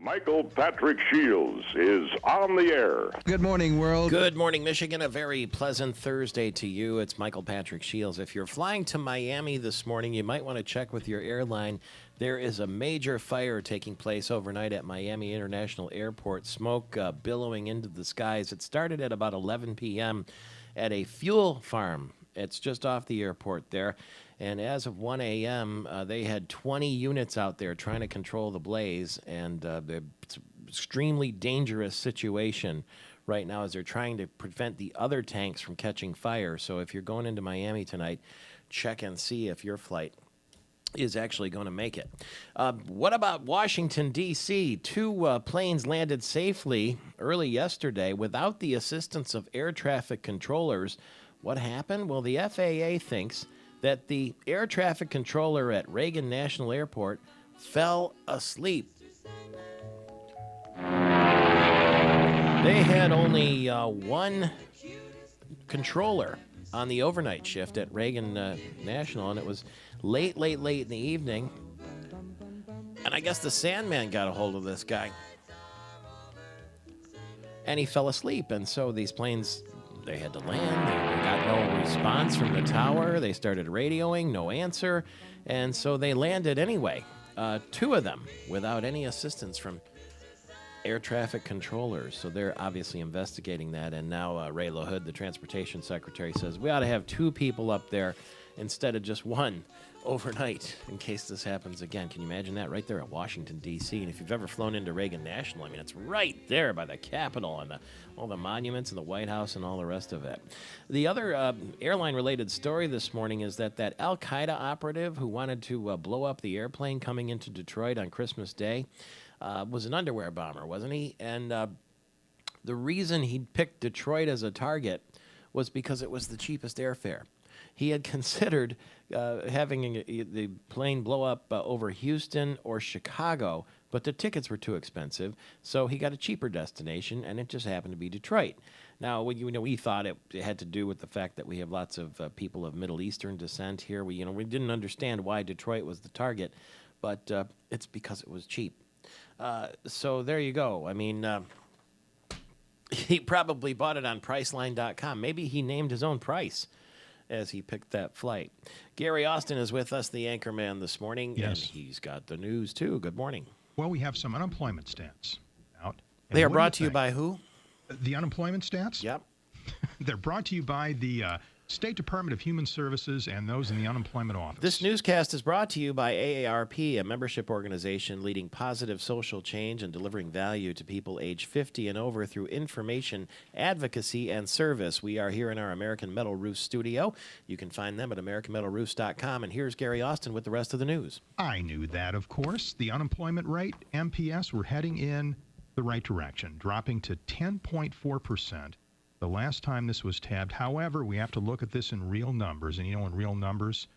Michael Patrick Shields is on the air. Good morning, world. Good morning, Michigan. A very pleasant Thursday to you. It's Michael Patrick Shields. If you're flying to Miami this morning, you might want to check with your airline. There is a major fire taking place overnight at Miami International Airport. Smoke billowing into the skies. It started at about 11 p.m. at a fuel farm. It's just off the airport there. And as of 1 a.m., they had 20 units out there trying to control the blaze. And it's an extremely dangerous situation right now as they're trying to prevent the other tanks from catching fire. So if you're going into Miami tonight, check and see if your flight is actually going to make it. What about Washington, D.C.? Two planes landed safely early yesterday without the assistance of air traffic controllers. What happened? Well, the FAA thinks that the air traffic controller at Reagan National Airport fell asleep. They had only one controller on the overnight shift at Reagan National, and it was late in the evening. And I guess the Sandman got a hold of this guy. And he fell asleep, and so these planes, they had to land. They got no response from the tower. They started radioing, no answer. And so they landed anyway, two of them, without any assistance from air traffic controllers. So they're obviously investigating that. And now Ray LaHood, the transportation secretary, says we ought to have two people up there instead of just one overnight in case this happens again. Can you imagine that right there at Washington, D.C.? And if you've ever flown into Reagan National, I mean, it's right there by the Capitol and all the monuments and the White House and all the rest of it. The other airline-related story this morning is that Al-Qaeda operative who wanted to blow up the airplane coming into Detroit on Christmas Day was an underwear bomber, wasn't he? And the reason he picked Detroit as a target was because it was the cheapest airfare. He had considered having the plane blow up over Houston or Chicago, but the tickets were too expensive, so he got a cheaper destination, and it just happened to be Detroit. Now, we thought it had to do with the fact that we have lots of people of Middle Eastern descent here. We didn't understand why Detroit was the target, but it's because it was cheap. So there you go. I mean, he probably bought it on Priceline.com. Maybe he named his own price as he picked that flight. Gary Austin is with us, the anchorman, this morning, yes. And he's got the news, too. Good morning. Well, we have some unemployment stats out. They are brought to you by who? The unemployment stats? Yep. They're brought to you by the State Department of Human Services and those in the unemployment office. This newscast is brought to you by AARP, a membership organization leading positive social change and delivering value to people age 50 and over through information, advocacy, and service. We are here in our American Metal Roofs studio. You can find them at AmericanMetalRoofs.com. And here's Gary Austin with the rest of the news. I knew that, of course. The unemployment rate, MPS, we're heading in the right direction, dropping to 10.4%. The last time this was tabbed. However, we have to look at this in real numbers. And, in real numbers,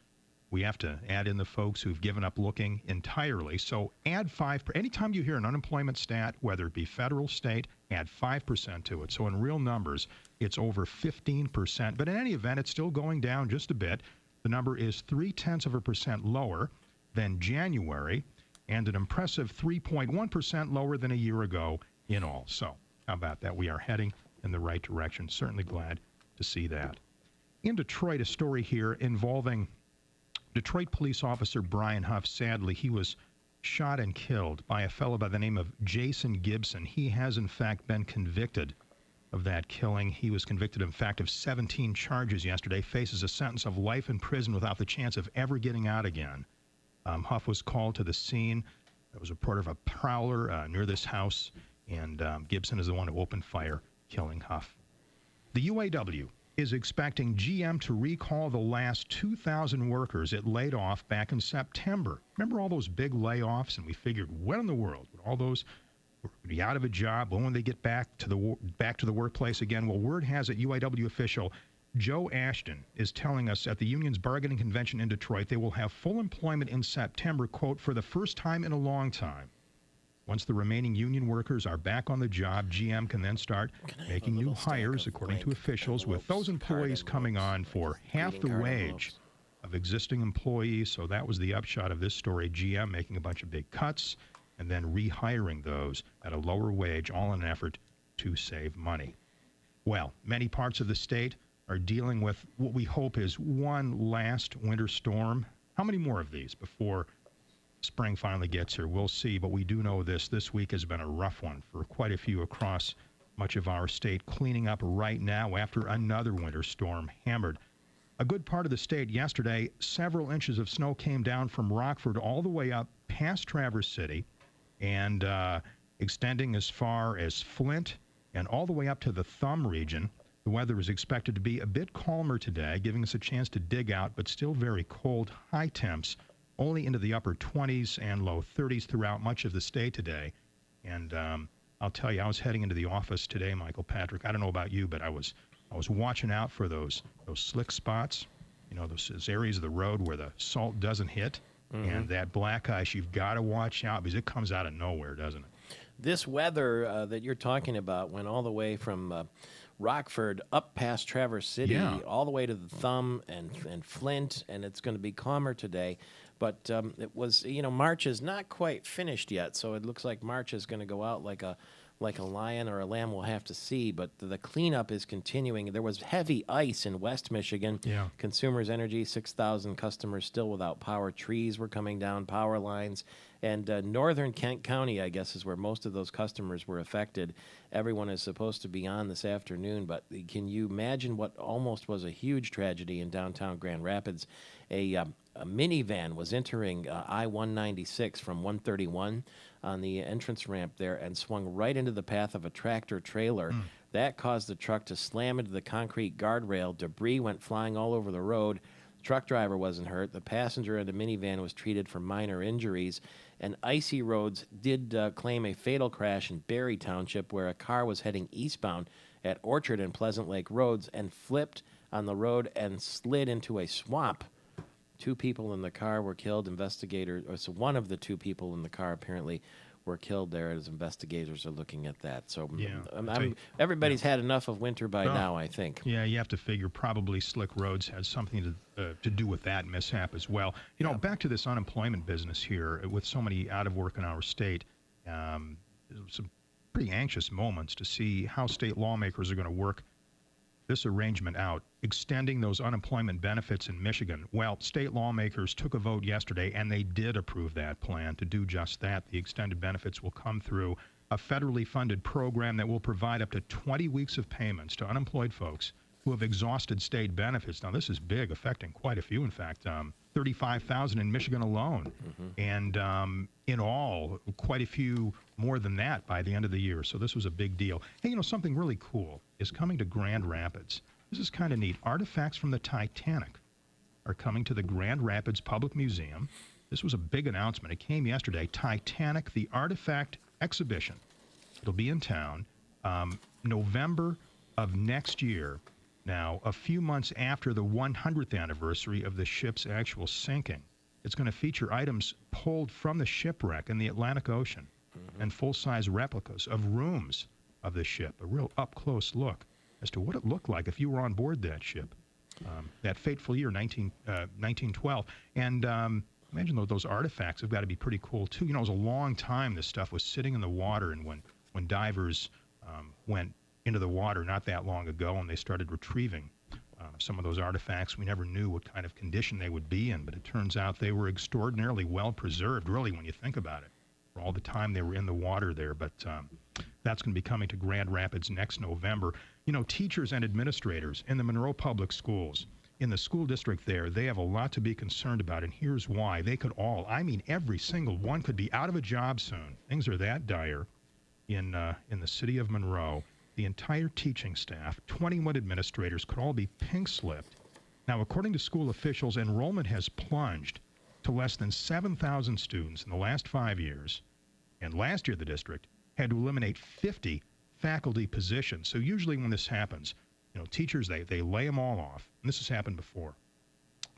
we have to add in the folks who've given up looking entirely. So add 5%. Anytime you hear an unemployment stat, whether it be federal, state, add 5% to it. So in real numbers, it's over 15%. But in any event, it's still going down just a bit. The number is 0.3% lower than January and an impressive 3.1% lower than a year ago in all. So how about that? We are heading in the right direction. Certainly glad to see that. In Detroit, a story here involving Detroit police officer Brian Huff. Sadly, he was shot and killed by a fellow by the name of Jason Gibson. He has, in fact, been convicted of that killing. He was convicted, in fact, of 17 charges yesterday, faces a sentence of life in prison without the chance of ever getting out again. Huff was called to the scene. There was a report of a prowler near this house, and Gibson is the one who opened fire, killing Huff. The UAW is expecting GM to recall the last 2,000 workers it laid off back in September. Remember all those big layoffs? And we figured, what in the world would all those be out of a job? When would they get back to the workplace again? Well, word has it, UAW official Joe Ashton is telling us at the union's bargaining convention in Detroit they will have full employment in September, quote, for the first time in a long time. Once the remaining union workers are back on the job, GM can then start making new hires, according to officials, with those employees coming on for half the wage of existing employees. So that was the upshot of this story. GM making a bunch of big cuts, and then rehiring those at a lower wage, all in an effort to save money. Well, many parts of the state are dealing with what we hope is one last winter storm. How many more of these before spring finally gets here? We'll see, but we do know this week has been a rough one for quite a few across much of our state, cleaning up right now after another winter storm hammered a good part of the state yesterday. Several inches of snow came down from Rockford all the way up past Traverse City and extending as far as Flint and all the way up to the Thumb region. The weather is expected to be a bit calmer today, giving us a chance to dig out, but still very cold. High temps only into the upper 20s and low 30s throughout much of the state today. And I'll tell you, I was heading into the office today, Michael Patrick. I don't know about you, but I was watching out for those slick spots, you know, those areas of the road where the salt doesn't hit. And that black ice, you've got to watch out because it comes out of nowhere, doesn't it? This weather that you're talking about went all the way from Rockford up past Traverse City, all the way to the Thumb and Flint, and it's going to be calmer today. But it was, March is not quite finished yet, so it looks like March is going to go out like a lion or a lamb. We'll have to see, but the cleanup is continuing. There was heavy ice in West Michigan. Yeah. Consumers Energy, 6,000 customers still without power. Trees were coming down, power lines. And northern Kent County, I guess, is where most of those customers were affected. Everyone is supposed to be on this afternoon, but can you imagine what almost was a huge tragedy in downtown Grand Rapids? A minivan was entering I-196 from 131 on the entrance ramp there and swung right into the path of a tractor trailer. That caused the truck to slam into the concrete guardrail. Debris went flying all over the road. The truck driver wasn't hurt. The passenger in the minivan was treated for minor injuries. And Icy Roads did claim a fatal crash in Barry Township where a car was heading eastbound at Orchard and Pleasant Lake Roads and flipped on the road and slid into a swamp. 2 people in the car were killed. So one of the 2 people in the car apparently were killed there as investigators are looking at that. So everybody's had enough of winter by now, I think. Yeah, you have to figure probably slick roads had something to do with that mishap as well. Back to this unemployment business here, with so many out of work in our state, some pretty anxious moments to see how state lawmakers are going to work this arrangement out, extending those unemployment benefits in Michigan. Well, state lawmakers took a vote yesterday, and they did approve that plan to do just that. The extended benefits will come through a federally funded program that will provide up to 20 weeks of payments to unemployed folks who have exhausted state benefits. Now, this is big, affecting quite a few, in fact, 35,000 in Michigan alone. And in all, quite a few more than that by the end of the year. So this was a big deal. Hey, something really cool is coming to Grand Rapids. This is kind of neat. Artifacts from the Titanic are coming to the Grand Rapids Public Museum. This was a big announcement. It came yesterday. Titanic, the Artifact Exhibition. It'll be in town November of next year. Now, a few months after the 100th anniversary of the ship's actual sinking. It's going to feature items pulled from the shipwreck in the Atlantic Ocean and full-size replicas of rooms of the ship, a real up-close look as to what it looked like if you were on board that ship, that fateful year, 1912. And imagine those artifacts have got to be pretty cool, too. It was a long time this stuff was sitting in the water, and when divers went into the water not that long ago and they started retrieving some of those artifacts, we never knew what kind of condition they would be in, but it turns out they were extraordinarily well preserved, really, when you think about it, for all the time they were in the water there. But that's going to be coming to Grand Rapids next November. Teachers and administrators in the Monroe Public Schools, in the school district there, they have a lot to be concerned about, and here's why. They could all, every single one could be out of a job soon. Things are that dire in the city of Monroe. The entire teaching staff, 21 administrators, could all be pink-slipped. Now, according to school officials, enrollment has plunged to less than 7,000 students in the last 5 years. And last year, the district had to eliminate 50 faculty positions. So usually when this happens, teachers, they lay them all off. And this has happened before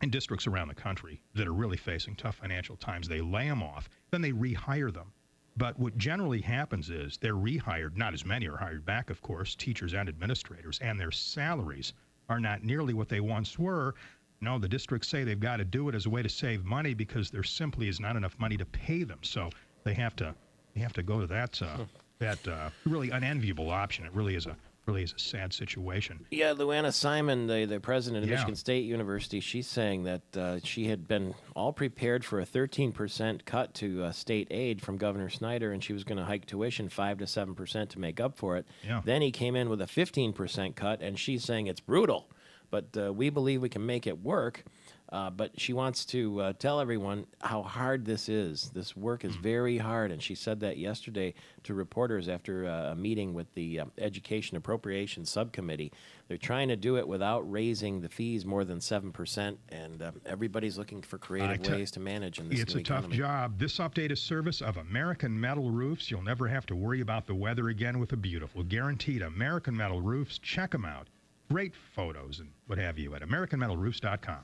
in districts around the country that are really facing tough financial times. They lay them off, then they rehire them. But what generally happens is they're rehired. Not as many are hired back, of course, teachers and administrators, and their salaries are not nearly what they once were. No, the districts say they've got to do it as a way to save money because there simply is not enough money to pay them. So they have to You have to go to that really unenviable option. It really is a sad situation. Yeah, Luana Simon, the president of Yeah. Michigan State University, she's saying that she had been all prepared for a 13% cut to state aid from Governor Snyder, and she was going to hike tuition 5 to 7% to make up for it. Yeah. Then he came in with a 15% cut, and she's saying it's brutal, but we believe we can make it work. But she wants to tell everyone how hard this is. This work is very hard, and she said that yesterday to reporters after a meeting with the Education Appropriations Subcommittee. They're trying to do it without raising the fees more than 7%, and everybody's looking for creative ways to manage in this It's new a tough economy. job. This update is service of American Metal Roofs. You'll never have to worry about the weather again with a beautiful, guaranteed American Metal Roofs. Check them out. Great photos and what have you at AmericanMetalRoofs.com.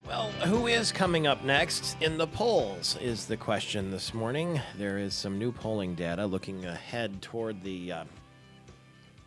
Well, who is coming up next in the polls is the question this morning. There is some new polling data looking ahead toward the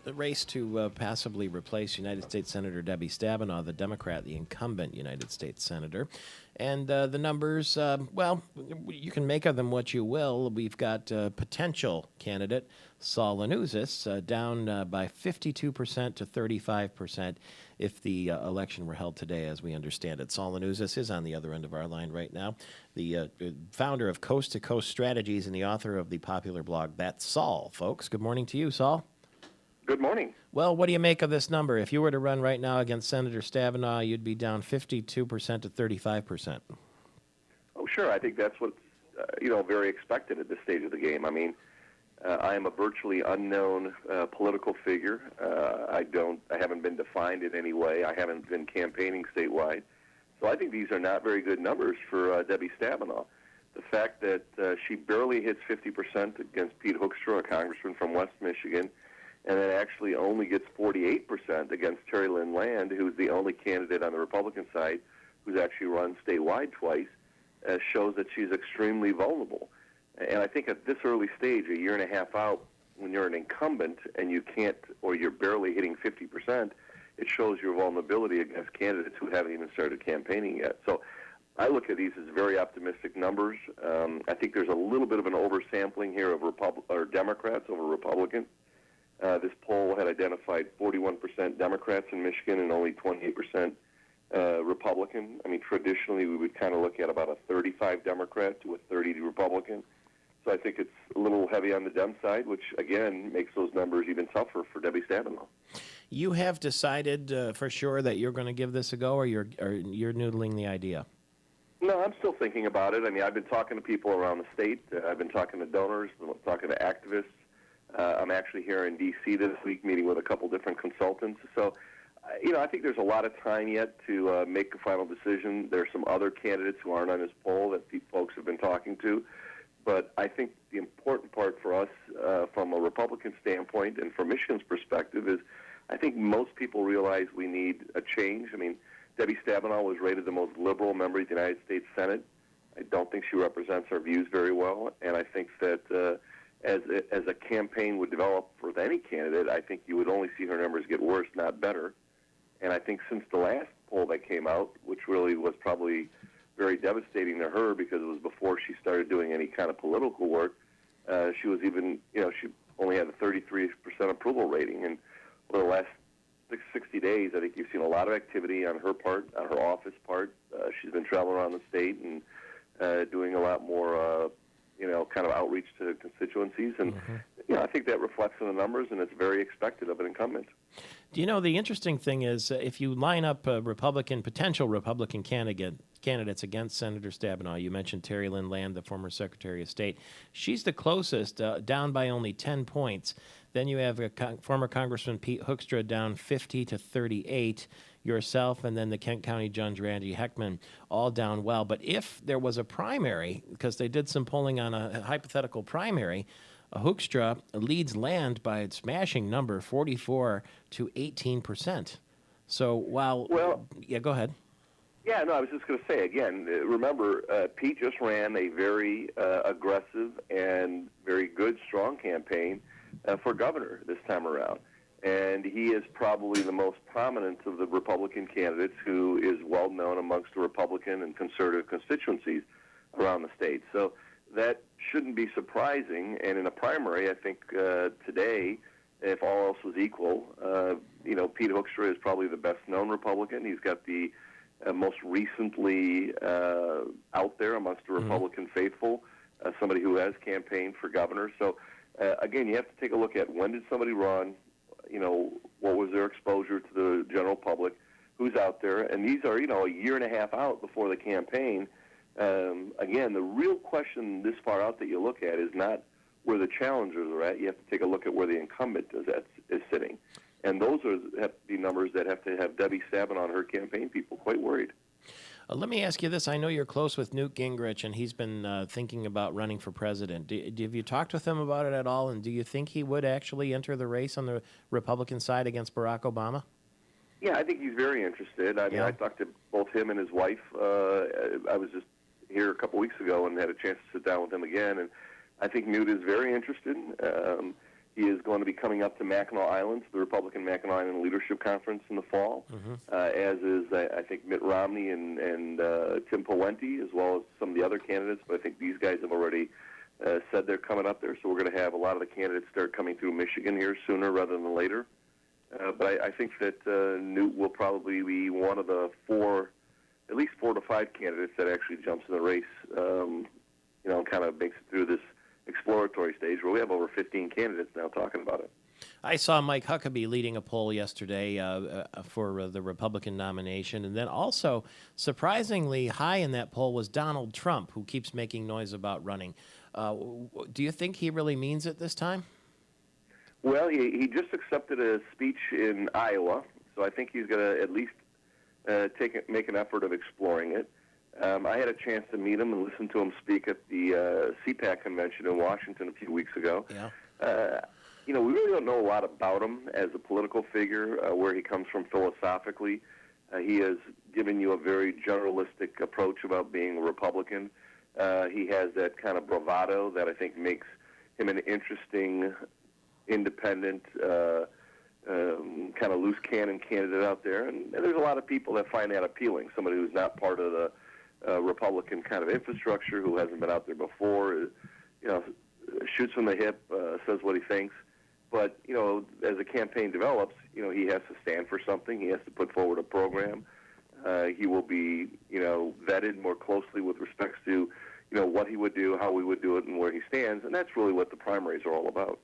race to possibly replace United States Senator Debbie Stabenow, the Democrat, the incumbent United States Senator. And the numbers, well, you can make of them what you will. We've got potential candidate Saul Lanusis down by 52% to 35% if the election were held today, as we understand it. Saul Lanusis is on the other end of our line right now, the founder of Coast to Coast Strategies and the author of the popular blog That's Saul, folks. Good morning to you, Saul. Good morning. Well, what do you make of this number? If you were to run right now against Senator Stabenow, you'd be down 52% to 35%. Oh, sure. I think that's what's very expected at this stage of the game. I mean, I am a virtually unknown political figure. I haven't been defined in any way. I haven't been campaigning statewide. So I think these are not very good numbers for Debbie Stabenow. The fact that she barely hits 50% against Pete Hoekstra, a congressman from West Michigan, and then actually only gets 48% against Terry Lynn Land, who's the only candidate on the Republican side who's actually run statewide twice, shows that she's extremely vulnerable. And I think at this early stage, a year and a half out, when you're an incumbent and you can't, or you're barely hitting 50%, it shows your vulnerability against candidates who haven't even started campaigning yet. So I look at these as very optimistic numbers. I think there's a little bit of an oversampling here of Democrats over Republicans. This poll had identified 41% Democrats in Michigan and only 28% Republican. I mean, traditionally, we would kind of look at about a 35 Democrat to a 30 Republican. So I think it's a little heavy on the Dem side, which, again, makes those numbers even tougher for Debbie Stabenow. You have decided for sure that you're going to give this a go, or you're noodling the idea? No, I'm still thinking about it. I mean, I've been talking to people around the state. I've been talking to donors, talking to activists. I'm actually here in D.C. this week meeting with a couple different consultants. So, I think there's a lot of time yet to make a final decision. There's some other candidates who aren't on this poll that folks have been talking to. But I think the important part for us from a Republican standpoint and from Michigan's perspective is I think most people realize we need a change. I mean, Debbie Stabenow was rated the most liberal member of the United States Senate. I don't think she represents our views very well. And I think that as a campaign would develop for any candidate, I think you would only see her numbers get worse, not better. And I think since the last poll that came out, which really was probably very devastating to her because it was before she started doing any kind of political work, she was even, she only had a 33% approval rating. And over the last 60 days, I think you've seen a lot of activity on her part, on her office part. She's been traveling around the state and doing a lot more, kind of outreach to constituencies. And, I think that reflects in the numbers, and it's very expected of an incumbent. Do you know, the interesting thing is if you line up potential Republican candidates against Senator Stabenow, you mentioned Terry Lynn Land, the former Secretary of State. She's the closest, down by only 10 points. Then you have former Congressman Pete Hoekstra down 50 to 38, yourself, and then the Kent County Judge Randy Heckman all down well. But if there was a primary, because they did some polling on a hypothetical primary, Hoekstra leads Land by a smashing number, 44 to 18%. So yeah, go ahead. Yeah, no, I was just going to say, again, remember, Pete just ran a very aggressive and very good, strong campaign for governor this time around. And he is probably the most prominent of the Republican candidates who is well known amongst the Republican and conservative constituencies around the state. So that shouldn't be surprising. And in a primary, I think today, if all else was equal, Pete Hoekstra is probably the best known Republican. He's got the most recently out there amongst the Republican faithful, somebody who has campaigned for governor. So again, you have to take a look at when did somebody run, what was their exposure to the general public, who's out there, and these are, a year and a half out before the campaign. Again, the real question this far out that you look at is not where the challengers are at. You have to take a look at where the incumbent is sitting. And those have to be numbers that have to have Debbie Stabenow and her campaign people quite worried. Let me ask you this. I know you're close with Newt Gingrich, and he's been thinking about running for president. Have you talked with him about it at all, and do you think he would actually enter the race on the Republican side against Barack Obama? Yeah, I think he's very interested. I mean, I talked to both him and his wife. I was just here a couple weeks ago and had a chance to sit down with him again, and I think Newt is very interested. He is going to be coming up to Mackinac Island, the Republican Mackinac Island Leadership Conference in the fall, as is, I think, Mitt Romney and Tim Pawlenty, as well as some of the other candidates. But I think these guys have already said they're coming up there, so we're going to have a lot of the candidates start coming through Michigan here sooner rather than later. But I think that Newt will probably be one of the at least 4 to 5 candidates that actually jumps in the race, kind of makes it through this exploratory stage where we have over 15 candidates now talking about it. I saw Mike Huckabee leading a poll yesterday for the Republican nomination, and then also surprisingly high in that poll was Donald Trump, who keeps making noise about running. Do you think he really means it this time? Well, he just accepted a speech in Iowa, so I think he's going to at least make an effort of exploring it. I had a chance to meet him and listen to him speak at the CPAC convention in Washington a few weeks ago. Yeah. We really don't know a lot about him as a political figure, where he comes from philosophically. He has given you a very generalistic approach about being a Republican. He has that kind of bravado that I think makes him an interesting, independent, kind of loose cannon candidate out there. And there's a lot of people that find that appealing, somebody who's not part of the Republican kind of infrastructure, who hasn't been out there before, shoots from the hip, says what he thinks. But, as a campaign develops, he has to stand for something. He has to put forward a program. He will be, vetted more closely with respects to, what he would do, how we would do it, and where he stands. And that's really what the primaries are all about.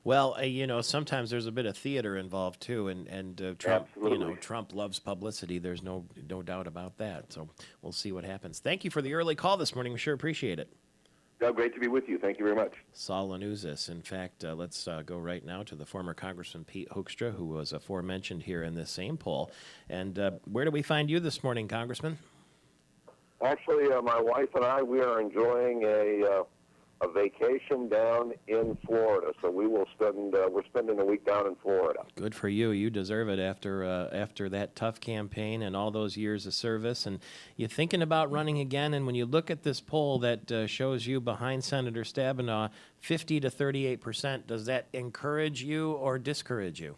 Well, sometimes there's a bit of theater involved too, and Trump, Absolutely. Trump loves publicity. There's no doubt about that. So we'll see what happens. Thank you for the early call this morning. We sure appreciate it. Doug, great to be with you. Thank you very much. Saul Lanuzzis. In fact, let's go right now to the former Congressman Pete Hoekstra, who was aforementioned here in this same poll. And where do we find you this morning, Congressman? Actually, my wife and I, we are enjoying a vacation down in Florida. So we're spending a week down in Florida. Good for you. You deserve it after that tough campaign and all those years of service. And you're thinking about running again. And when you look at this poll that shows you behind Senator Stabenow, 50 to 38%, does that encourage you or discourage you?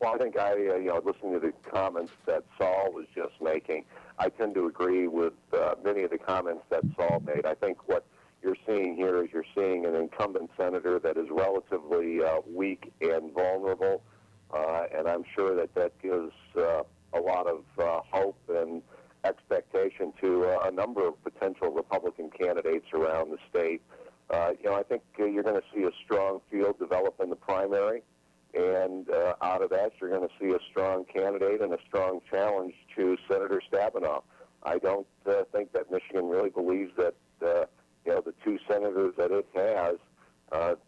Well, I think listening to the comments that Saul was just making, I tend to agree with many of the comments that Saul made. I think what you're seeing here is you're seeing an incumbent senator that is relatively weak and vulnerable, and I'm sure that gives a lot of hope and expectation to a number of potential Republican candidates around the state. I think you're going to see a strong field develop in the primary, and out of that you're going to see a strong candidate and a strong challenge to Senator Stabenow. I don't think that Michigan really believes that the two senators that it has,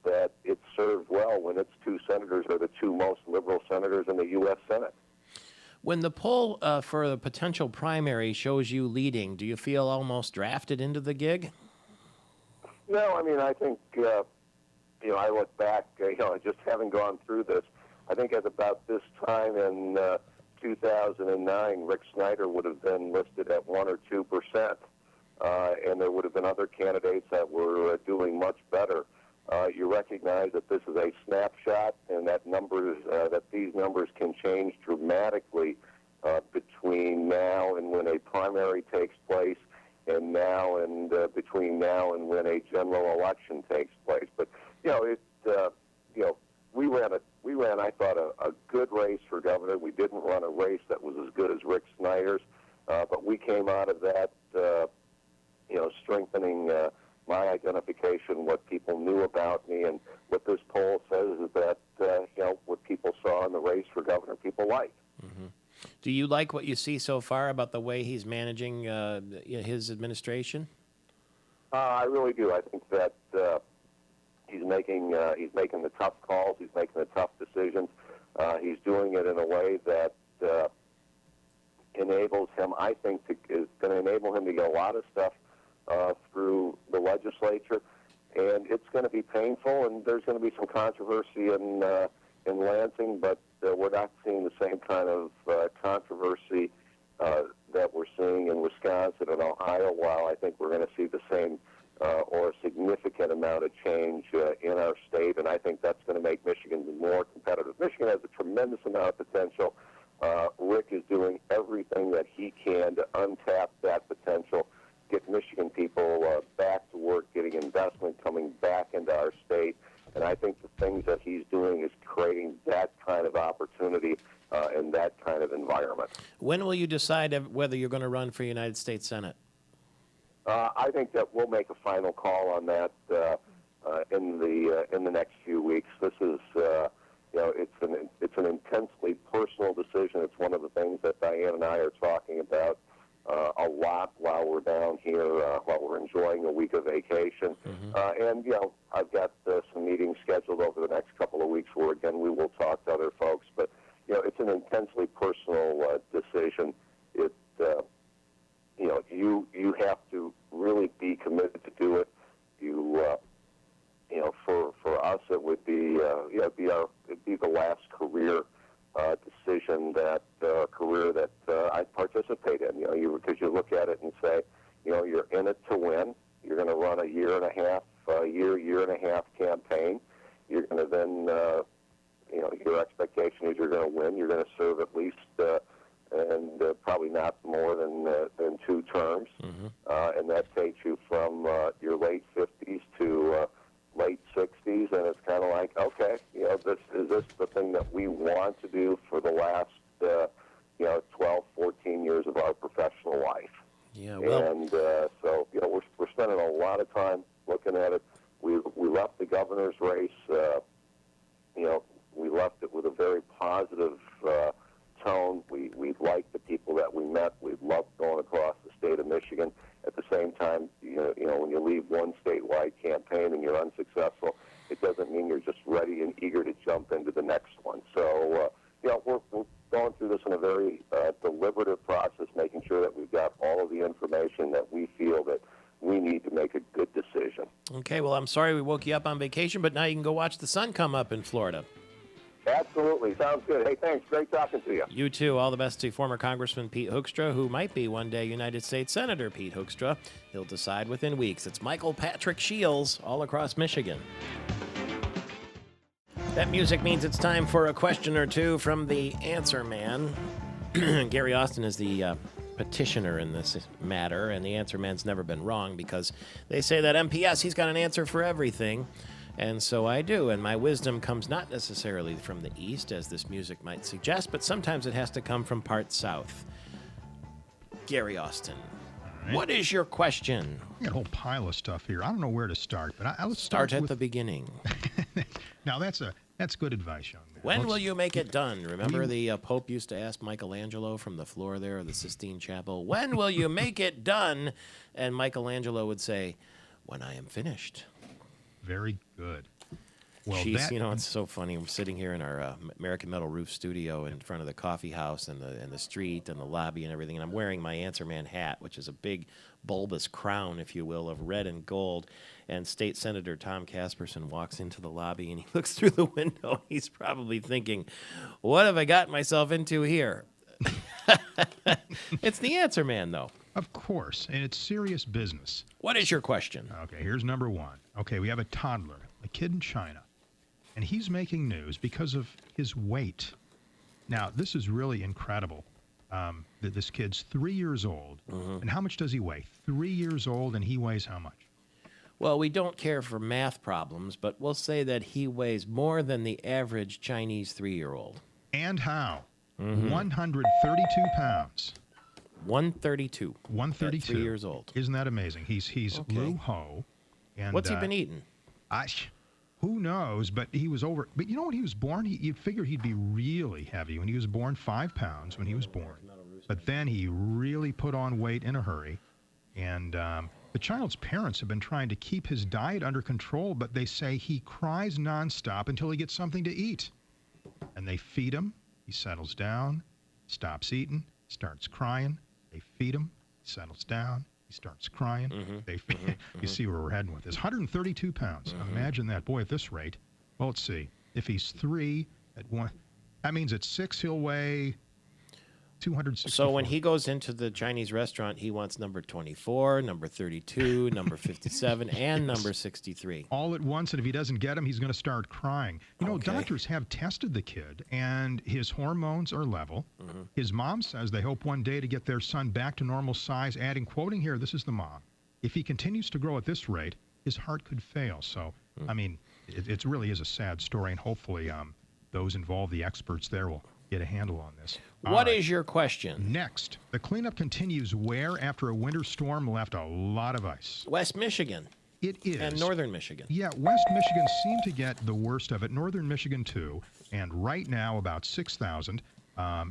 that it served well when its two senators are the two most liberal senators in the U.S. Senate. When the poll for the potential primary shows you leading, do you feel almost drafted into the gig? No, I mean, I think, I look back, just having gone through this, I think at about this time in 2009, Rick Snyder would have been listed at 1 or 2%. And there would have been other candidates that were doing much better. You recognize that this is a snapshot, and that these numbers can change dramatically between now and when a primary takes place, and between now and when a general election takes place. But we ran, I thought, a good race for governor. We didn't run a race that was as good as Rick Snyder's, but we came out of that, strengthening my identification, what people knew about me, and what this poll says is that, what people saw in the race for governor, people like. Mm-hmm. Do you like what you see so far about the way he's managing his administration? I really do. I think that he's making the tough calls. He's making the tough decisions. He's doing it in a way that enables him. I think is going to enable him to get a lot of stuff through the legislature, and it's going to be painful. And there's going to be some controversy in Lansing, but we're not seeing the same kind of controversy that we're seeing in Wisconsin and Ohio. While I think we're going to see the same or a significant amount of change in our state, and I think that's going to make Michigan more competitive. Michigan has a tremendous amount of potential. Rick is doing everything that he can to untap that potential, get Michigan people back to work, getting investment coming back into our state. And I think the things that he's doing is creating that kind of opportunity and that kind of environment. When will you decide whether you're going to run for United States Senate? I think that we'll make a final call on that in the next few weeks. This is, it's an intensely personal decision. It's one of the things that Diane and I are talking about a lot while we're down here, while we're enjoying a week of vacation. Mm-hmm. And I've got some meetings scheduled over the next couple of weeks where, again, we will talk to other folks. But, it's an intensely personal decision. You have to really be committed to do it. For us, it would be it'd be the last career decision that I participate in. Because you look at it and say, you're in it to win. You're going to run a year and a half campaign. You're going to then, your expectation is you're going to win. You're going to serve at least, and probably not more than 2 terms. Mm-hmm. And that takes you from your late 50s to late 60s, and it's kind of like, okay, is this the thing that we want to do for the last 12, 14 years of our professional life? Yeah, well, and so we're spending a lot of time looking at it. We left the governor's race. We left it with a very positive tone. We liked the people that we met. We loved going across the state of Michigan. At the same time, when you leave one statewide campaign and you're unsuccessful, it doesn't mean you're just ready and eager to jump into the next one. So, we're going through this in a very deliberative process, making sure that we've got all of the information that we feel that we need to make a good decision. Okay, well, I'm sorry we woke you up on vacation, but now you can go watch the sun come up in Florida. Absolutely. Sounds good. Hey, thanks. Great talking to you. You too. All the best to former Congressman Pete Hoekstra, who might be one day United States Senator Pete Hoekstra. He'll decide within weeks. It's Michael Patrick Shields all across Michigan. That music means it's time for a question or two from the Answer Man. Gary Austin is the petitioner in this matter, and the Answer Man's never been wrong because they say that MPS, he's got an answer for everything. And so I do, and my wisdom comes not necessarily from the east, as this music might suggest, but sometimes it has to come from parts south. Gary Austin, right. What is your question? I got a whole pile of stuff here. I don't know where to start, but let's start at the beginning. Now, that's good advice, young man. When will you make it done? Remember the Pope used to ask Michelangelo from the floor there of the Sistine Chapel, when will you make it done? And Michelangelo would say, when I am finished. Very good. Well, Jeez, it's so funny. I'm sitting here in our American Metal Roof studio in front of the coffee house and the street and the lobby and everything, and I'm wearing my Answer Man hat, which is a big bulbous crown, if you will, of red and gold. And State Senator Tom Casperson walks into the lobby and he looks through the window. He's probably thinking, "What have I gotten myself into here?" It's the Answer Man, though. Of course, and it's serious business. What is your question? Okay, here's number one. Okay, we have a toddler, a kid in China, and he's making news because of his weight. Now, this is really incredible. That this kid's 3 years old, and how much does he weigh? 3 years old, and he weighs how much? Well, we don't care for math problems, but we'll say that he weighs more than the average Chinese 3-year-old. And how? 132 pounds. 132. 132. At 3 years old. Isn't that amazing? He's Okay. Lu Ho. And, What's he been eating? Who knows? But he was over. But you know when he was born, you figured he'd be really heavy. When he was born, 5 pounds when he was born. But then he really put on weight in a hurry. And the child's parents have been trying to keep his diet under control, but they say he cries nonstop until he gets something to eat. And they feed him. He settles down, stops eating, starts crying. They feed him. He settles down. He starts crying. You see where we're heading with this. 132 pounds. Imagine that. Boy, at this rate. Well, let's see. If he's 3 at 1, that means at 6 he'll weigh 264. So when he goes into the Chinese restaurant, he wants number 24, number 32, number 57, and number 63. All at once, and if he doesn't get them, he's going to start crying. You know, Okay. doctors have tested the kid, and his hormones are level. His mom says they hope one day to get their son back to normal size, adding, quoting here, this is the mom, if he continues to grow at this rate, his heart could fail. So, I mean, it really is a sad story, and hopefully those involved, the experts there, will get a handle on this. What is your question? Next, the cleanup continues where after a winter storm left a lot of ice. West Michigan It is. and Northern Michigan. Yeah, West Michigan seemed to get the worst of it. Northern Michigan, too. And right now, about 6,000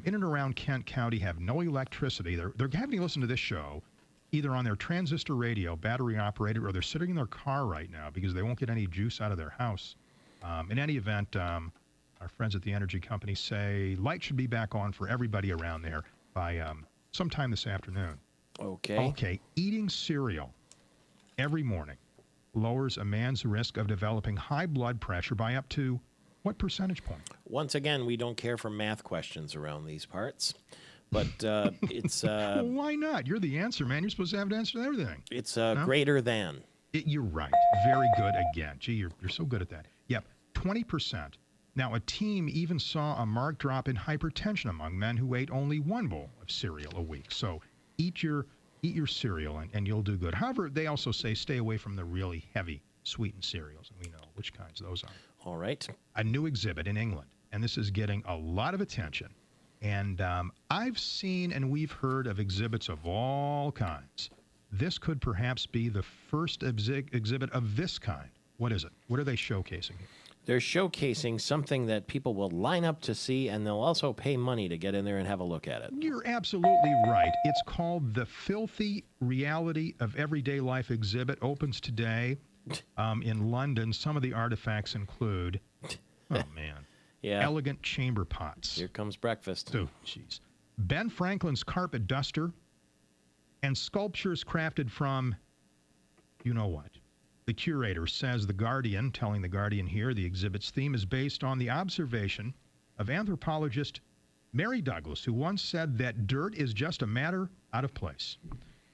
in and around Kent County have no electricity. They're having to listen to this show either on their transistor radio, battery operated, or they're sitting in their car right now because they won't get any juice out of their house. In any event, our friends at the energy company say light should be back on for everybody around there by sometime this afternoon. Okay. Okay, eating cereal every morning lowers a man's risk of developing high blood pressure by up to what percentage point? Once again, we don't care for math questions around these parts, but it's Well, why not? You're the answer, man. You're supposed to have an answer to everything. it's greater than. You're right. Very good again. Gee, you're so good at that. Yep, 20%. Now, a team even saw a marked drop in hypertension among men who ate only 1 bowl of cereal a week. So eat your cereal and you'll do good. However, they also say stay away from the really heavy sweetened cereals, and we know which kinds those are. All right. A new exhibit in England, and this is getting a lot of attention. And I've seen and we've heard of exhibits of all kinds. This could perhaps be the first exhibit of this kind. What is it? What are they showcasing here? They're showcasing something that people will line up to see, and they'll also pay money to get in there and have a look at it. You're absolutely right. It's called the Filthy Reality of Everyday Life exhibit. Opens today in London. Some of the artifacts include, oh man, Yeah. elegant chamber pots. Here comes breakfast. Oh, jeez. Ben Franklin's carpet duster and sculptures crafted from, you know what. The curator says The Guardian, telling The Guardian here, the exhibit's theme is based on the observation of anthropologist Mary Douglas, who once said that dirt is just a matter out of place.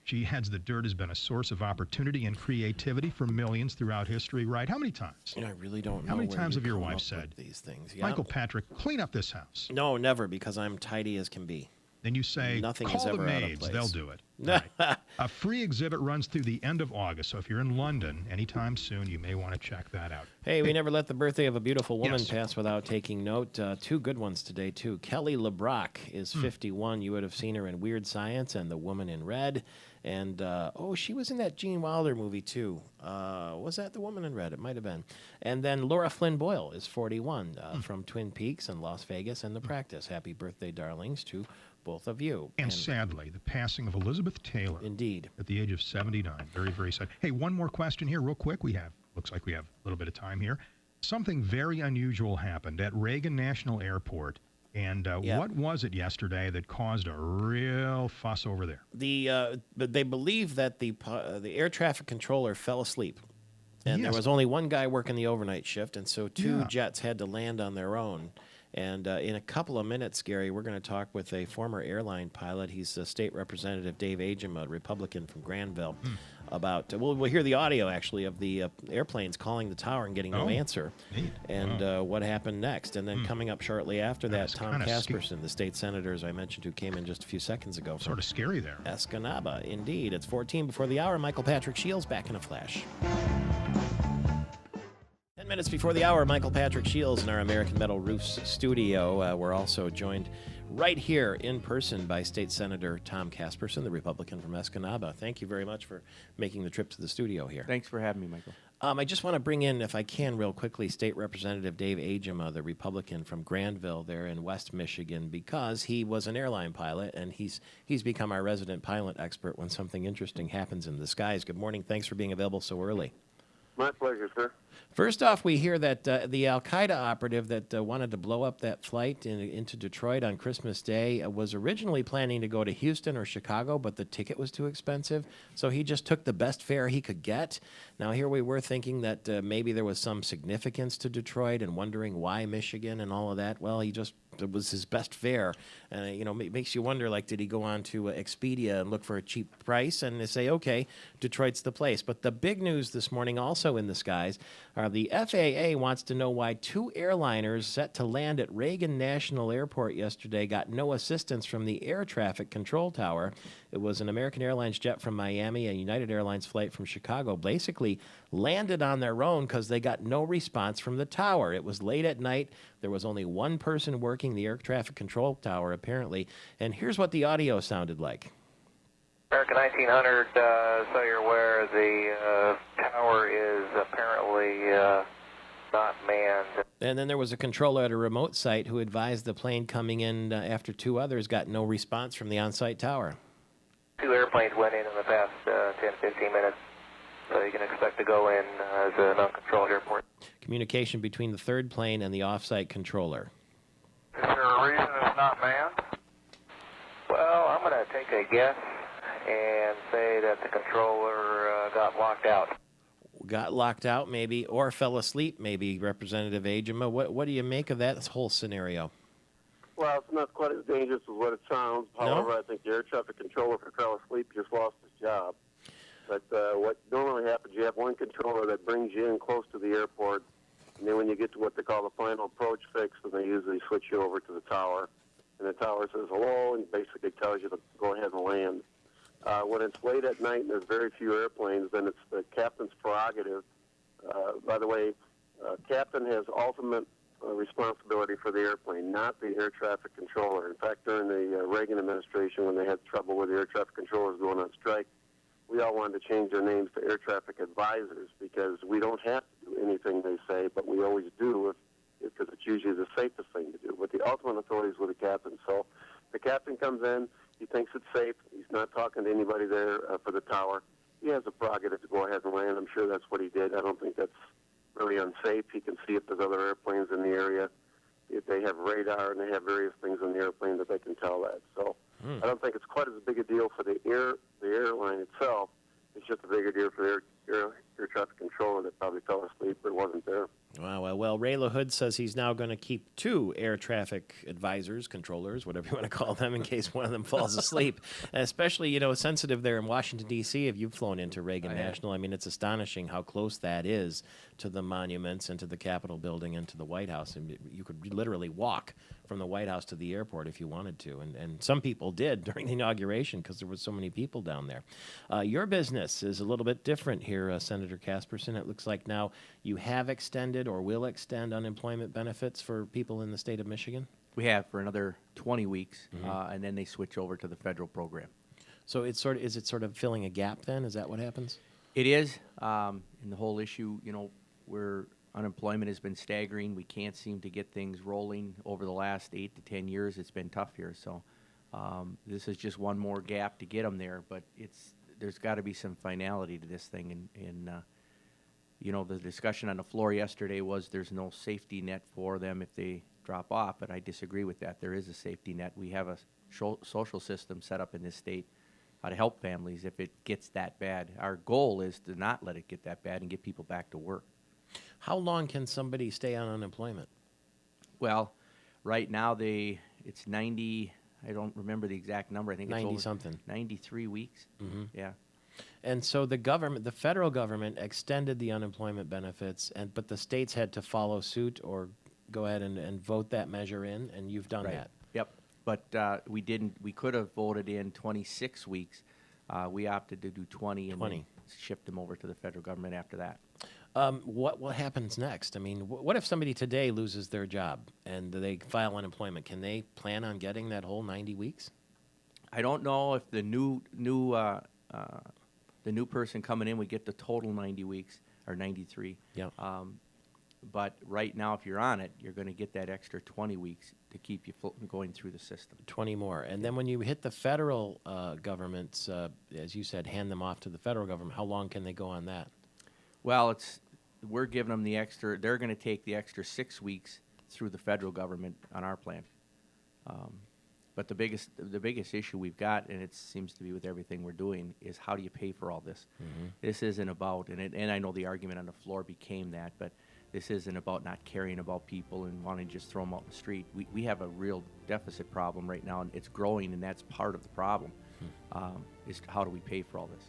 She adds that dirt has been a source of opportunity and creativity for millions throughout history, right? How many times? I really don't know. How many where times you have your come wife up said, with these things? Yeah. Michael Patrick, clean up this house? No, never, because I'm tidy as can be. Then you say, Nothing call is the ever out of maids, place. they'll do it. Right. A free exhibit runs through the end of August, so if you're in London anytime soon, you may want to check that out. Hey, we never let the birthday of a beautiful woman Yes. pass without taking note. 2 good ones today, too. Kelly LeBrock is 51. You would have seen her in Weird Science and The Woman in Red. And, she was in that Gene Wilder movie, too. Was that The Woman in Red? It might have been. And then Laura Flynn Boyle is 41 from Twin Peaks and Las Vegas and The Practice. Happy birthday, darlings, to both of you. And sadly, the passing of Elizabeth Taylor Indeed. at the age of 79. Very, very sad. Hey, one more question here real quick. Looks like we have a little bit of time here. Something very unusual happened at Reagan National Airport. And what was it yesterday that caused a real fuss over there? But they believe that the air traffic controller fell asleep. And there Yes. was only one guy working the overnight shift, and so 2 Yeah. jets had to land on their own. And in a couple of minutes, Gary, we're going to talk with a former airline pilot. He's State Representative Dave Agim, a Republican from Granville, about, we'll hear the audio, actually, of the airplanes calling the tower and getting no answer, neat. and what happened next. And then coming up shortly after that, That's Tom kinda Casperson, the state senator, as I mentioned, who came in just a few seconds ago. Sort of scary there. Escanaba, indeed. It's 14 before the hour. Michael Patrick Shields back in a flash. 10 minutes before the hour, Michael Patrick Shields in our American Metal Roofs studio. We're also joined right here in person by State Senator Tom Casperson, the Republican from Escanaba. Thank you very much for making the trip to the studio here. Thanks for having me, Michael. I just want to bring in, if I can, real quickly, State Representative Dave Agim, the Republican from Granville there in West Michigan, because he was an airline pilot, and he's become our resident pilot expert when something interesting happens in the skies. Good morning. Thanks for being available so early. My pleasure, sir. First off, we hear that the Al-Qaeda operative that wanted to blow up that flight into Detroit on Christmas Day was originally planning to go to Houston or Chicago, but the ticket was too expensive, so he just took the best fare he could get. Now, here we were thinking that maybe there was some significance to Detroit and wondering why Michigan and all of that. Well, it was his best fare. It makes you wonder, like, did he go on to Expedia and look for a cheap price and they say, okay, Detroit's the place. But the big news this morning also in the skies are the FAA wants to know why two airliners set to land at Reagan National Airport yesterday got no assistance from the air traffic control tower. It was an American Airlines jet from Miami, a United Airlines flight from Chicago, basically landed on their own because they got no response from the tower. It was late at night. There was only one person working the air traffic control tower, apparently. And here's what the audio sounded like. American 1900, so you're aware, the tower is apparently not manned. And then there was a controller at a remote site who advised the plane coming in after two others got no response from the on-site tower. Two airplanes went in the past 10, 15 minutes, so you can expect to go in as an uncontrolled airport. Communication between the third plane and the off-site controller. Is there a reason it's not manned? Well, I'm going to take a guess and say that the controller got locked out. Got locked out, maybe, or fell asleep, maybe, Representative Agim. What do you make of that whole scenario? Well, it's not quite as dangerous as what it sounds. However, I think the air traffic controller, if he fell asleep, just lost his job. But what normally happens, you have one controller that brings you in close to the airport, and then when you get to what they call the final approach fix, then they usually switch you over to the tower. And the tower says hello and basically tells you to go ahead and land. When it's late at night and there's very few airplanes, then it's the captain's prerogative. By the way, captain has ultimate responsibility for the airplane, not the air traffic controller. In fact, during the Reagan administration, when they had trouble with the air traffic controllers going on strike, we all wanted to change their names to air traffic advisors because we don't have to do anything they say, but we always do because it's usually the safest thing to do. But the ultimate authority is with the captain. So the captain comes in, he thinks it's safe, he's not talking to anybody there for the tower. He has the prerogative to go ahead and land. I'm sure that's what he did. I don't think that's really unsafe. He can see if there's other airplanes in the area. If they have radar and they have various things on the airplane that they can tell that. So I don't think it's quite as big a deal for the airline itself. It's just a bigger deal for the air traffic controller that probably fell asleep or wasn't there. Wow. Well, Ray LaHood says he's now going to keep two air traffic advisors, controllers, whatever you want to call them, in case one of them falls asleep. Especially, sensitive there in Washington, D.C., if you've flown into Reagan National. I mean, it's astonishing how close that is to the monuments and to the Capitol building and to the White House. And you could literally walk from the White House to the airport if you wanted to. And some people did during the inauguration because there were so many people down there. Your business is a little bit different here, Senator Casperson. It looks like now you have extended or will extend unemployment benefits for people in the state of Michigan? We have for another 20 weeks, and then they switch over to the federal program. So is it sort of filling a gap then? Is that what happens? It is. And the whole issue, where unemployment has been staggering. We can't seem to get things rolling over the last 8 to 10 years. It's been tough here. So this is just one more gap to get them there. But there's got to be some finality to this thing. And the discussion on the floor yesterday was there's no safety net for them if they drop off. But I disagree with that. There is a safety net. We have a social system set up in this state to help families if it gets that bad. Our goal is to not let it get that bad and get people back to work. How long can somebody stay on unemployment? Well, Right now, it's 90. I don't remember the exact number. I think it's 90 over something. 93 weeks. Mm-hmm. Yeah. And so the federal government extended the unemployment benefits, but the states had to follow suit or go ahead and vote that measure in, and you've done that. Yep. But we didn't. We could have voted in 26 weeks. We opted to do 20 and then shipped them over to the federal government after that. What happens next? I mean, what if somebody today loses their job and they file unemployment? Can they plan on getting that whole 90 weeks? I don't know if the new person coming in would get the total 90 weeks or 93. Yeah. But right now, if you're on it, you're going to get that extra 20 weeks to keep you going through the system. 20 more. And then when you hit the federal governments, as you said, hand them off to the federal government, how long can they go on that? Well, we're giving them the extra. They're going to take the extra 6 weeks through the federal government on our plan. But the biggest issue we've got, and it seems to be with everything we're doing, is how do you pay for all this? Mm-hmm. This isn't about, and I know the argument on the floor became that, but this isn't about not caring about people and wanting to just throw them out in the street. We have a real deficit problem right now, and it's growing, and that's part of the problem, is how do we pay for all this?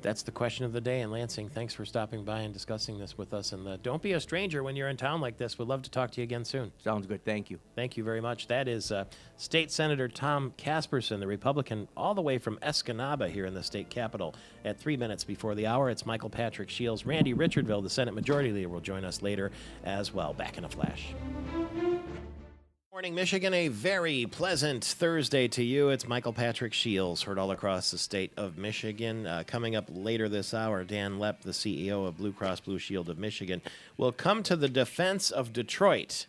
That's the question of the day. And Lansing, thanks for stopping by and discussing this with us. And don't be a stranger when you're in town like this. We'd love to talk to you again soon. Sounds good. Thank you. Thank you very much. That is State Senator Tom Casperson, the Republican, all the way from Escanaba here in the state capitol. At 3 minutes before the hour, it's Michael Patrick Shields. Randy Richardville, the Senate Majority Leader, will join us later as well. Back in a flash. Morning, Michigan. A very pleasant Thursday to you. It's Michael Patrick Shields, heard all across the state of Michigan. Coming up later this hour, Dan Lepp, the CEO of Blue Cross Blue Shield of Michigan, will come to the defense of Detroit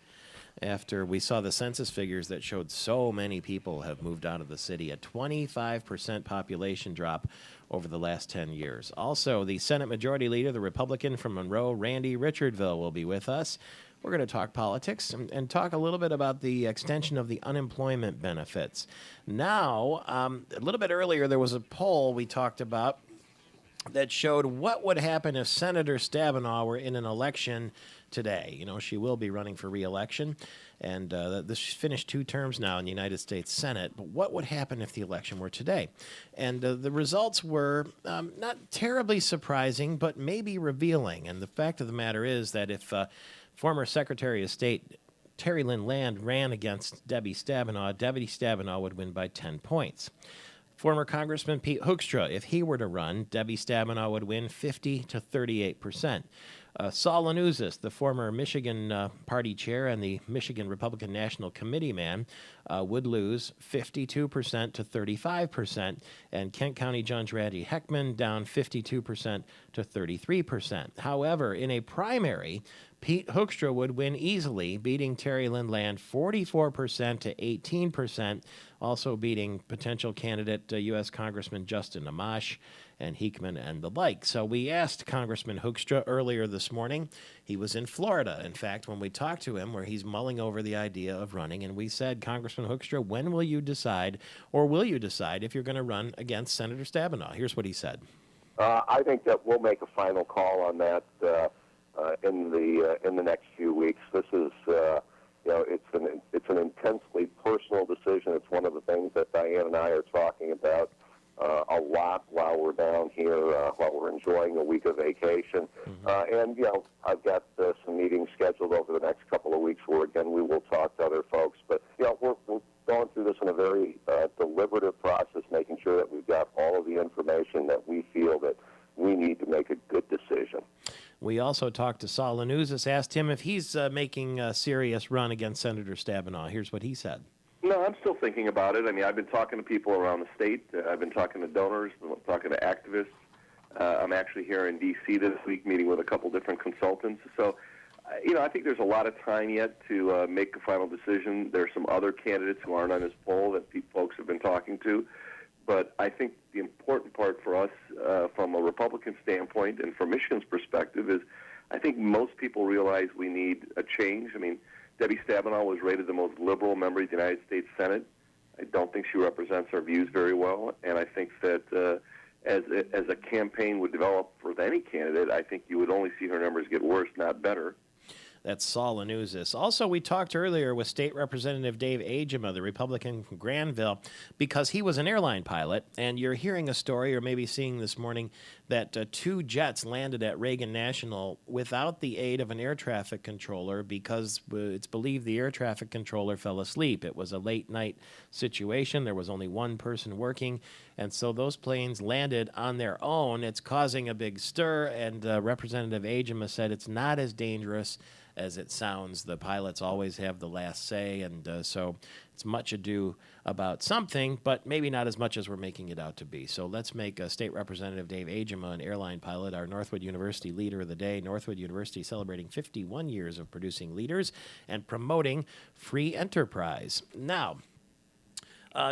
after we saw the census figures that showed so many people have moved out of the city, a 25% population drop over the last 10 years. Also, the Senate Majority Leader, the Republican from Monroe, Randy Richardville, will be with us. We're going to talk politics and talk a little bit about the extension of the unemployment benefits. Now, a little bit earlier, there was a poll we talked about that showed what would happen if Senator Stabenow were in an election today. You know, she will be running for re-election, and she's finished 2 terms now in the United States Senate. But what would happen if the election were today? And the results were not terribly surprising, but maybe revealing. And the fact of the matter is that if former Secretary of State Terry Lynn Land ran against Debbie Stabenow would win by 10 points. Former Congressman Pete Hoekstra, if he were to run, Debbie Stabenow would win 50 to 38%. Saul Lanuzzis, the former Michigan party chair and the Michigan Republican National Committee man, would lose 52% to 35%, and Kent County Judge Randy Heckman down 52% to 33%. However, in a primary, Pete Hoekstra would win easily, beating Terry Lynn Land 44% to 18%, also beating potential candidate U.S. Congressman Justin Amash and Heckman and the like. So we asked Congressman Hoekstra earlier this morning. He was in Florida, in fact, when we talked to him, where he's mulling over the idea of running. And we said, Congressman Hoekstra, when will you decide, or will you decide, if you're going to run against Senator Stabenow? Here's what he said. I think that we'll make a final call on that in the next few weeks. This is, it's an intensely personal decision. It's one of the things that Diane and I are talking about a lot while we're down here, while we're enjoying a week of vacation. And, I've got some meetings scheduled over the next couple of weeks where, again, we will talk to other folks. But, we're going through this in a very deliberative process, making sure that we've got all of the information that we feel that we need to make a good decision. We also talked to Saul Lanuzzis, asked him if he's making a serious run against Senator Stabenow. Here's what he said. No, I'm still thinking about it. I mean, I've been talking to people around the state. I've been talking to donors, talking to activists. I'm actually here in D.C. this week meeting with a couple different consultants. So, I think there's a lot of time yet to make a final decision. There's some other candidates who aren't on this poll that folks have been talking to. But I think the important part for us from a Republican standpoint and from Michigan's perspective is I think most people realize we need a change. I mean, Debbie Stabenow was rated the most liberal member of the United States Senate. I don't think she represents our views very well, and I think that as a campaign would develop for any candidate, I think you would only see her numbers get worse, not better. That's Saul Lanusis. Also, we talked earlier with State Representative Dave Agema, the Republican from Granville, because he was an airline pilot, and you're hearing a story, or maybe seeing this morning, that 2 jets landed at Reagan National without the aid of an air traffic controller because it's believed the air traffic controller fell asleep. It was a late night situation. There was only one person working, and so those planes landed on their own. It's causing a big stir, and Representative Agema said it's not as dangerous as it sounds. The pilots always have the last say, and so it's much ado about something, but maybe not as much as we're making it out to be. So let's make State Representative Dave Agema, an airline pilot, our Northwood University Leader of the Day. Northwood University celebrating 51 years of producing leaders and promoting free enterprise. Now,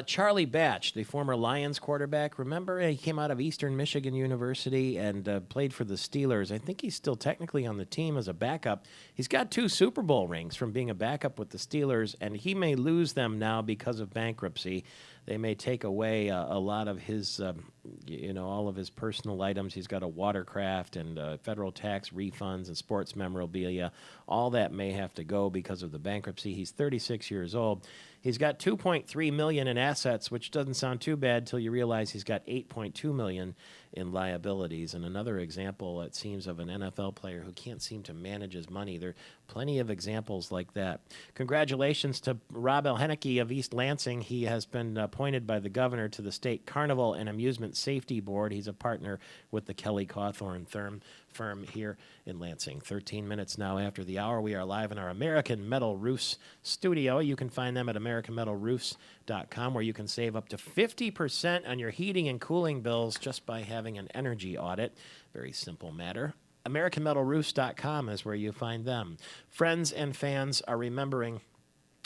Charlie Batch, the former Lions quarterback, remember? He came out of Eastern Michigan University and played for the Steelers. I think he's still technically on the team as a backup. He's got 2 Super Bowl rings from being a backup with the Steelers, and he may lose them now because of bankruptcy. They may take away a lot of his, all of his personal items. He's got a watercraft and federal tax refunds and sports memorabilia. All that may have to go because of the bankruptcy. He's 36 years old. He's got $2.3 million in assets, which doesn't sound too bad till you realize he's got $8.2 million in liabilities. And another example, it seems, of an NFL player who can't seem to manage his money. There are plenty of examples like that. Congratulations to Rob Elheneke of East Lansing. He has been appointed by the governor to the State Carnival and Amusement Safety Board. He's a partner with the Kelly Cawthorn firm here in Lansing. 13 minutes now after the hour. We are live in our American Metal Roofs studio. You can find them at AmericanMetalRoofs.com, where you can save up to 50% on your heating and cooling bills just by having an energy audit. Very simple matter. AmericanMetalRoofs.com is where you find them. Friends and fans are remembering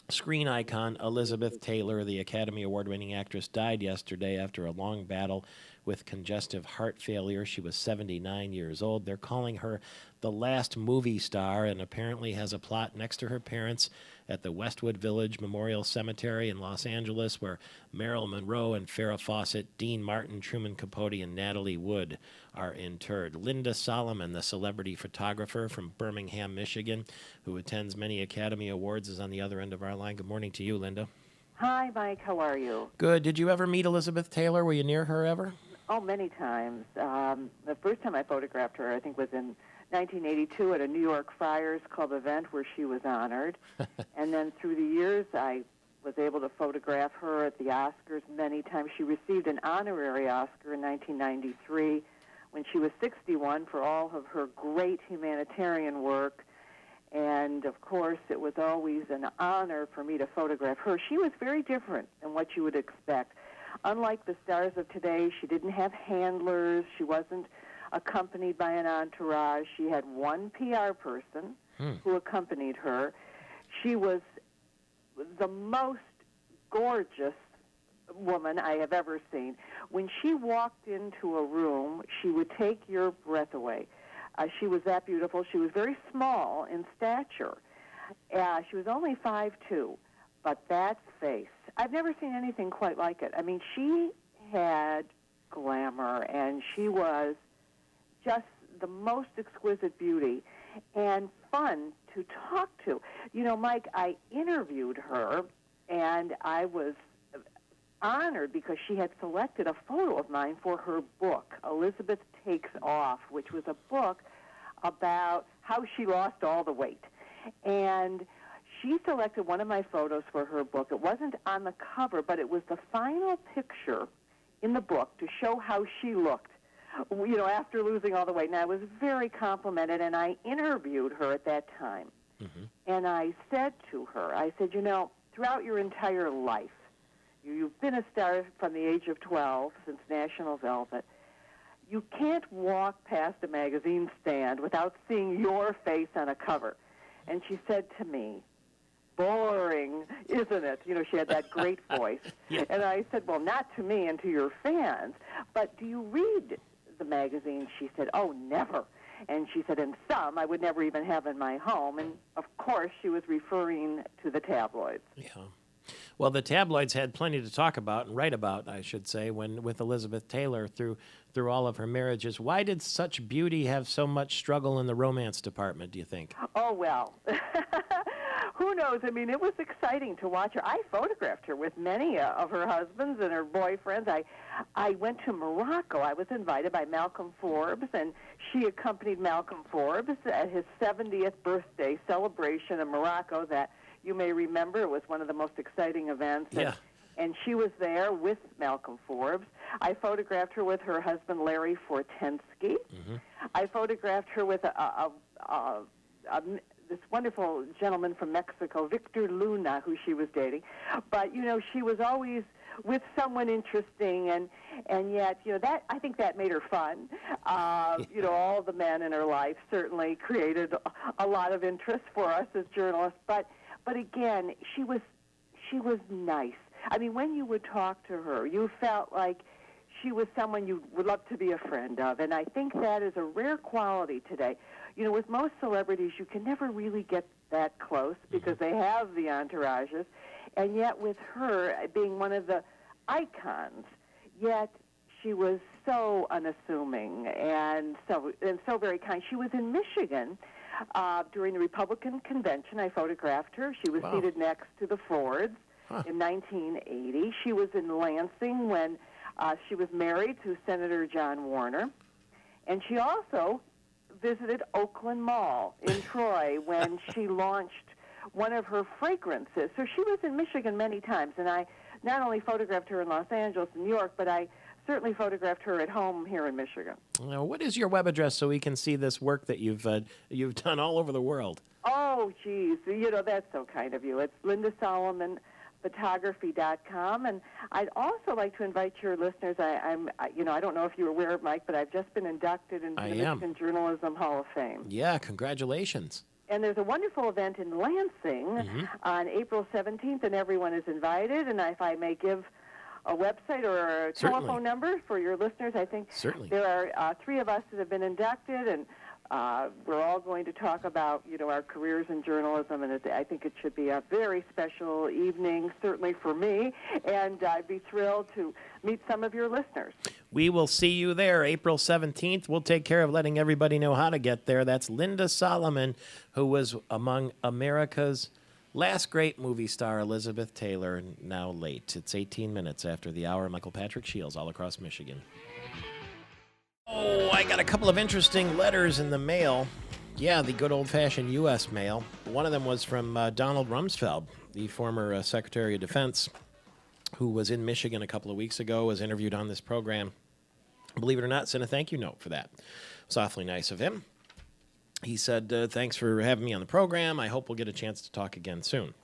screen icon Elizabeth Taylor, the Academy Award-winning actress, died yesterday after a long battle with congestive heart failure. She was 79 years old. They're calling her the last movie star, and apparently has a plot next to her parents at the Westwood Village Memorial Cemetery in Los Angeles, where Marilyn Monroe and Farrah Fawcett, Dean Martin, Truman Capote, and Natalie Wood are interred. Linda Solomon, the celebrity photographer from Birmingham, Michigan, who attends many Academy Awards, is on the other end of our line. Good morning to you, Linda. Hi, Mike. How are you? Good. Did you ever meet Elizabeth Taylor? Were you near her ever? Oh, many times. The first time I photographed her, I think, was in 1982 at a New York Friars Club event where she was honored. And then through the years, I was able to photograph her at the Oscars many times. She received an honorary Oscar in 1993 when she was 61 for all of her great humanitarian work. And, of course, it was always an honor for me to photograph her. She was very different than what you would expect. Unlike the stars of today, she didn't have handlers. She wasn't accompanied by an entourage. She had one PR person who accompanied her. She was the most gorgeous woman I have ever seen. When she walked into a room, she would take your breath away. She was that beautiful. She was very small in stature. She was only 5'2", but that face, I've never seen anything quite like it. I mean, she had glamour, and she was just the most exquisite beauty and fun to talk to. You know, Mike, I interviewed her, and I was honored because she had selected a photo of mine for her book, Elizabeth Takes Off, which was a book about how she lost all the weight. And she selected one of my photos for her book. It wasn't on the cover, but it was the final picture in the book to show how she looked, you know, after losing all the weight. And I was very complimented, and I interviewed her at that time. And I said to her, I said, you know, throughout your entire life, you've been a star from the age of 12 since National Velvet. You can't walk past a magazine stand without seeing your face on a cover. And she said to me, boring, isn't it? You know, she had that great voice. And I said, well, not to me and to your fans, but do you read the magazine? She said, oh, never. And she said, and some I would never even have in my home. And, of course, she was referring to the tabloids. Yeah. Well, the tabloids had plenty to talk about and write about, I should say, with Elizabeth Taylor through all of her marriages. Why did such beauty have so much struggle in the romance department, do you think? Oh, well, who knows? I mean, it was exciting to watch her. I photographed her with many of her husbands and her boyfriends. I went to Morocco. I was invited by Malcolm Forbes, and she accompanied Malcolm Forbes at his 70th birthday celebration in Morocco that you may remember. It was one of the most exciting events. Yeah. And she was there with Malcolm Forbes. I photographed her with her husband, Larry Fortensky. Mm-hmm. I photographed her with this wonderful gentleman from Mexico, Victor Luna, who she was dating. But, you know, she was always with someone interesting, and yet, you know, that I think that made her fun. You know, all the men in her life certainly created a lot of interest for us as journalists. But again, she was nice. I mean, when you would talk to her, you felt like she was someone you would love to be a friend of, and I think that is a rare quality today. You know, with most celebrities, you can never really get that close because they have the entourages, and yet with her being one of the icons, yet she was so unassuming and so very kind. She was in Michigan during the Republican convention. I photographed her. She was seated next to the Fords in 1980. She was in Lansing when she was married to Senator John Warner. And she also visited Oakland Mall in Troy when she launched one of her fragrances. So she was in Michigan many times, and I not only photographed her in Los Angeles and New York, but I certainly photographed her at home here in Michigan. Now, what is your web address so we can see this work that you've done all over the world? Oh, geez. You know, that's so kind of you. It's LindaSolomonPhotography.com, and I'd also like to invite your listeners. I don't know if you're aware, Mike, but I've just been inducted into the Michigan Journalism Hall of Fame. Yeah, congratulations. And there's a wonderful event in Lansing on April 17th, and everyone is invited. And if I may give a website or a telephone number for your listeners, I think there are three of us that have been inducted, and we're all going to talk about, you know, our careers in journalism, and I think it should be a very special evening, certainly for me, and I'd be thrilled to meet some of your listeners. We will see you there April 17th. We'll take care of letting everybody know how to get there. That's Linda Solomon, who was among America's last great movie star, Elizabeth Taylor, now late. It's 18 minutes after the hour. Michael Patrick Shields, all across Michigan. Oh, I got a couple of interesting letters in the mail. Yeah, the good old-fashioned U.S. mail. One of them was from Donald Rumsfeld, the former Secretary of Defense, who was in Michigan a couple of weeks ago, was interviewed on this program. Believe it or not, sent a thank you note for that. It was awfully nice of him. He said, thanks for having me on the program. I hope we'll get a chance to talk again soon.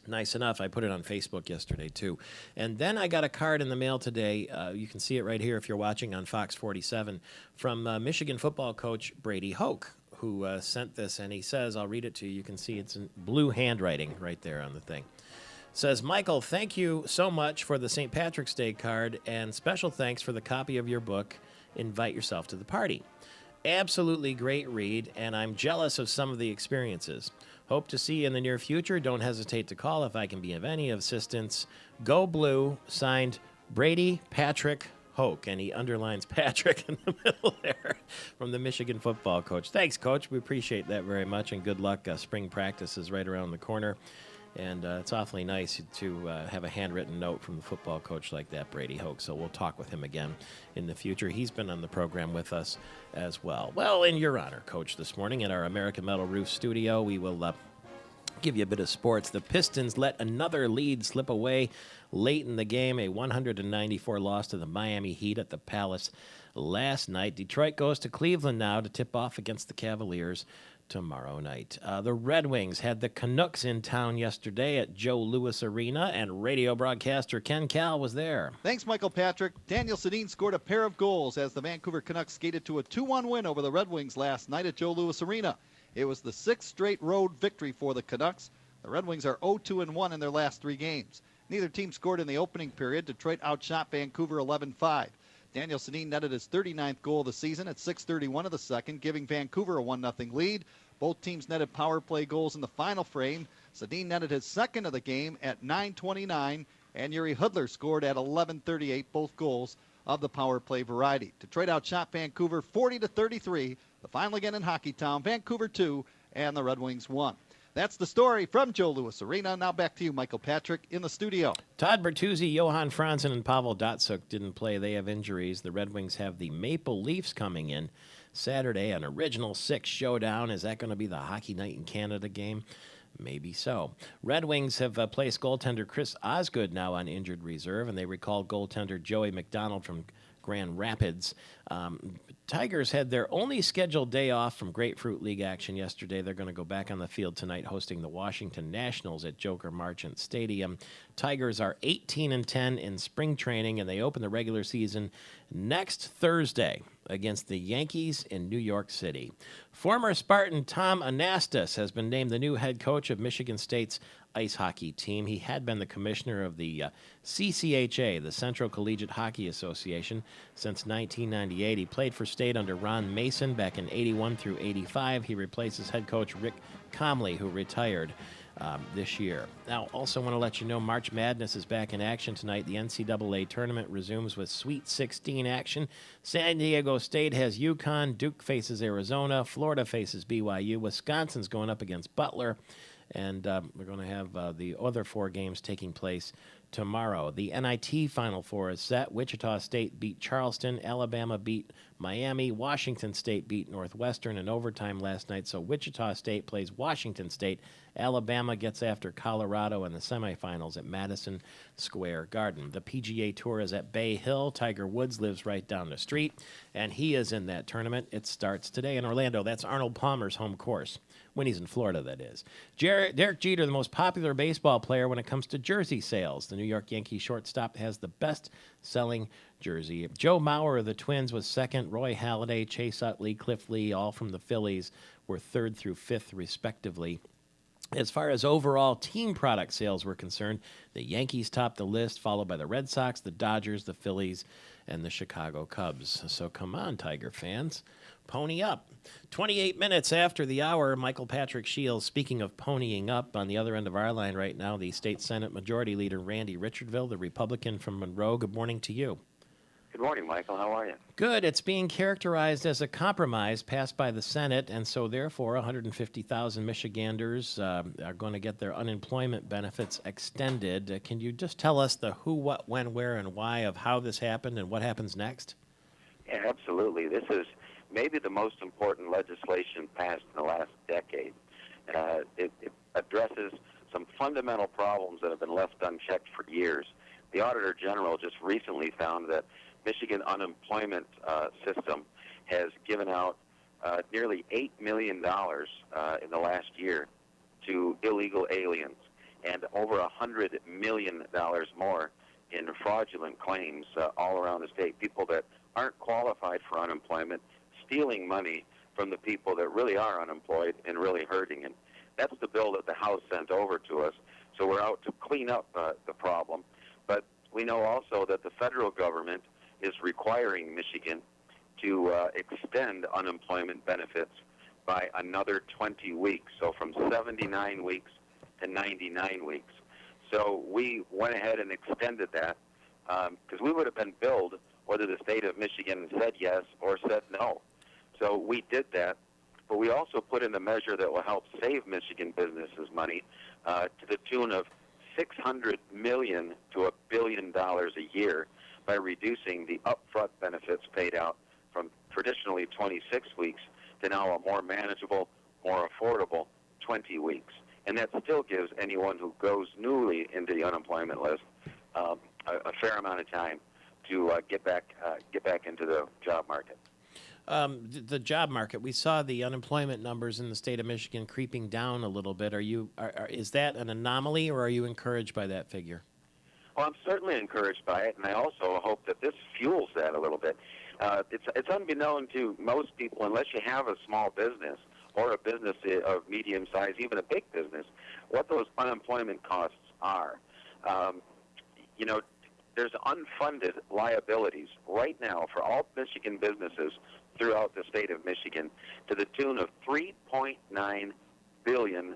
Nice enough. I put it on Facebook yesterday, too. And then I got a card in the mail today. You can see it right here if you're watching on Fox 47, from Michigan football coach Brady Hoke, who sent this. And he says, I'll read it to you. You can see it's in blue handwriting right there on the thing. It says, Michael, thank you so much for the St. Patrick's Day card, and special thanks for the copy of your book, Invite Yourself to the Party. Absolutely great read, and I'm jealous of some of the experiences. Hope to see you in the near future. Don't hesitate to call if I can be of any assistance. Go Blue, signed Brady Patrick Hoke, and he underlines Patrick in the middle there, from the Michigan football coach. Thanks, Coach. We appreciate that very much, and good luck. Spring practice is right around the corner, and it's awfully nice to have a handwritten note from the football coach like that, Brady Hoke. So we'll talk with him again in the future. He's been on the program with us as well. Well, in your honor, Coach, this morning at our American Metal Roof studio, we will give you a bit of sports. The Pistons let another lead slip away late in the game, a 194 loss to the Miami Heat at the Palace last night. Detroit goes to Cleveland now to tip off against the Cavaliers tomorrow night. The Red Wings had the Canucks in town yesterday at Joe Louis Arena, and radio broadcaster Ken Kal was there. Thanks, Michael Patrick. Daniel Sedin scored a pair of goals as the Vancouver Canucks skated to a 2-1 win over the Red Wings last night at Joe Louis Arena. It was the sixth straight road victory for the Canucks. The Red Wings are 0-2-1 in their last three games. Neither team scored in the opening period. Detroit outshot Vancouver 11-5. Daniel Sedin netted his 39th goal of the season at 6:31 of the second, giving Vancouver a 1-0 lead. Both teams netted power play goals in the final frame. Sedin netted his second of the game at 9:29, and Yuri Hudler scored at 11:38, both goals of the power play variety. Detroit outshot Vancouver 40-33. The final again in Hockeytown, Vancouver 2 and the Red Wings 1. That's the story from Joe Louis Arena. Now back to you, Michael Patrick, in the studio. Todd Bertuzzi, Johan Franzen, and Pavel Datsyuk didn't play. They have injuries. The Red Wings have the Maple Leafs coming in Saturday, an Original Six showdown. Is that going to be the Hockey Night in Canada game? Maybe so. Red Wings have placed goaltender Chris Osgood now on injured reserve, and they recalled goaltender Joey McDonald from Grand Rapids. Tigers had their only scheduled day off from Grapefruit League action yesterday. They're going to go back on the field tonight hosting the Washington Nationals at Joker Marchant Stadium. Tigers are 18-10 in spring training, and they open the regular season next Thursday against the Yankees in New York City. Former Spartan Tom Anastas has been named the new head coach of Michigan State's ice hockey team. He had been the commissioner of the CCHA, the Central Collegiate Hockey Association, since 1998. He played for State under Ron Mason back in 81 through 85. He replaces head coach Rick Comley, who retired this year. Now, also want to let you know March Madness is back in action tonight. The NCAA tournament resumes with Sweet 16 action. San Diego State has UConn, Duke faces Arizona, Florida faces BYU, Wisconsin's going up against Butler, and we're going to have the other four games taking place tomorrow. The NIT Final Four is set. Wichita State beat Charleston. Alabama beat Miami. Washington State beat Northwestern in overtime last night. So Wichita State plays Washington State. Alabama gets after Colorado in the semifinals at Madison Square Garden. The PGA Tour is at Bay Hill. Tiger Woods lives right down the street, and he is in that tournament. It starts today in Orlando. That's Arnold Palmer's home course. When he's in Florida, that is. Derek Jeter, the most popular baseball player when it comes to jersey sales. The New York Yankees shortstop has the best-selling jersey. Joe Mauer of the Twins was second. Roy Halladay, Chase Utley, Cliff Lee, all from the Phillies, were third through fifth, respectively. As far as overall team product sales were concerned, the Yankees topped the list, followed by the Red Sox, the Dodgers, the Phillies, and the Chicago Cubs. So come on, Tiger fans. Pony up. 28 minutes after the hour, Michael Patrick Shields, speaking of ponying up, on the other end of our line right now, the State Senate Majority Leader Randy Richardville, the Republican from Monroe. Good morning to you. Good morning, Michael. How are you? Good. It's being characterized as a compromise passed by the Senate, and so therefore 150,000 Michiganders are going to get their unemployment benefits extended. Can you just tell us the who, what, when, where, and why of how this happened and what happens next? Yeah, absolutely. This is maybe the most important legislation passed in the last decade. It addresses some fundamental problems that have been left unchecked for years. The Auditor General just recently found that Michigan unemployment system has given out nearly $8 million in the last year to illegal aliens, and over $100 million more in fraudulent claims all around the state. People that aren't qualified for unemployment, stealing money from the people that really are unemployed and really hurting. And that's the bill that the House sent over to us. So we're out to clean up the problem. But we know also that the federal government is requiring Michigan to extend unemployment benefits by another 20 weeks, so from 79 weeks to 99 weeks. So we went ahead and extended that because we would have been billed whether the state of Michigan said yes or said no. So we did that, but we also put in a measure that will help save Michigan businesses money to the tune of $600 million to $1 billion a year by reducing the upfront benefits paid out from traditionally 26 weeks to now a more manageable, more affordable 20 weeks. And that still gives anyone who goes newly into the unemployment list a fair amount of time to get back into the job market. The job market. We saw the unemployment numbers in the state of Michigan creeping down a little bit. Is that an anomaly, or are you encouraged by that figure? Well, I'm certainly encouraged by it, and I also hope that this fuels that a little bit. It's unbeknown to most people, unless you have a small business or a business of medium size, even a big business, what those unemployment costs are. There's unfunded liabilities right now for all Michigan businesses throughout the state of Michigan to the tune of $3.9 billion.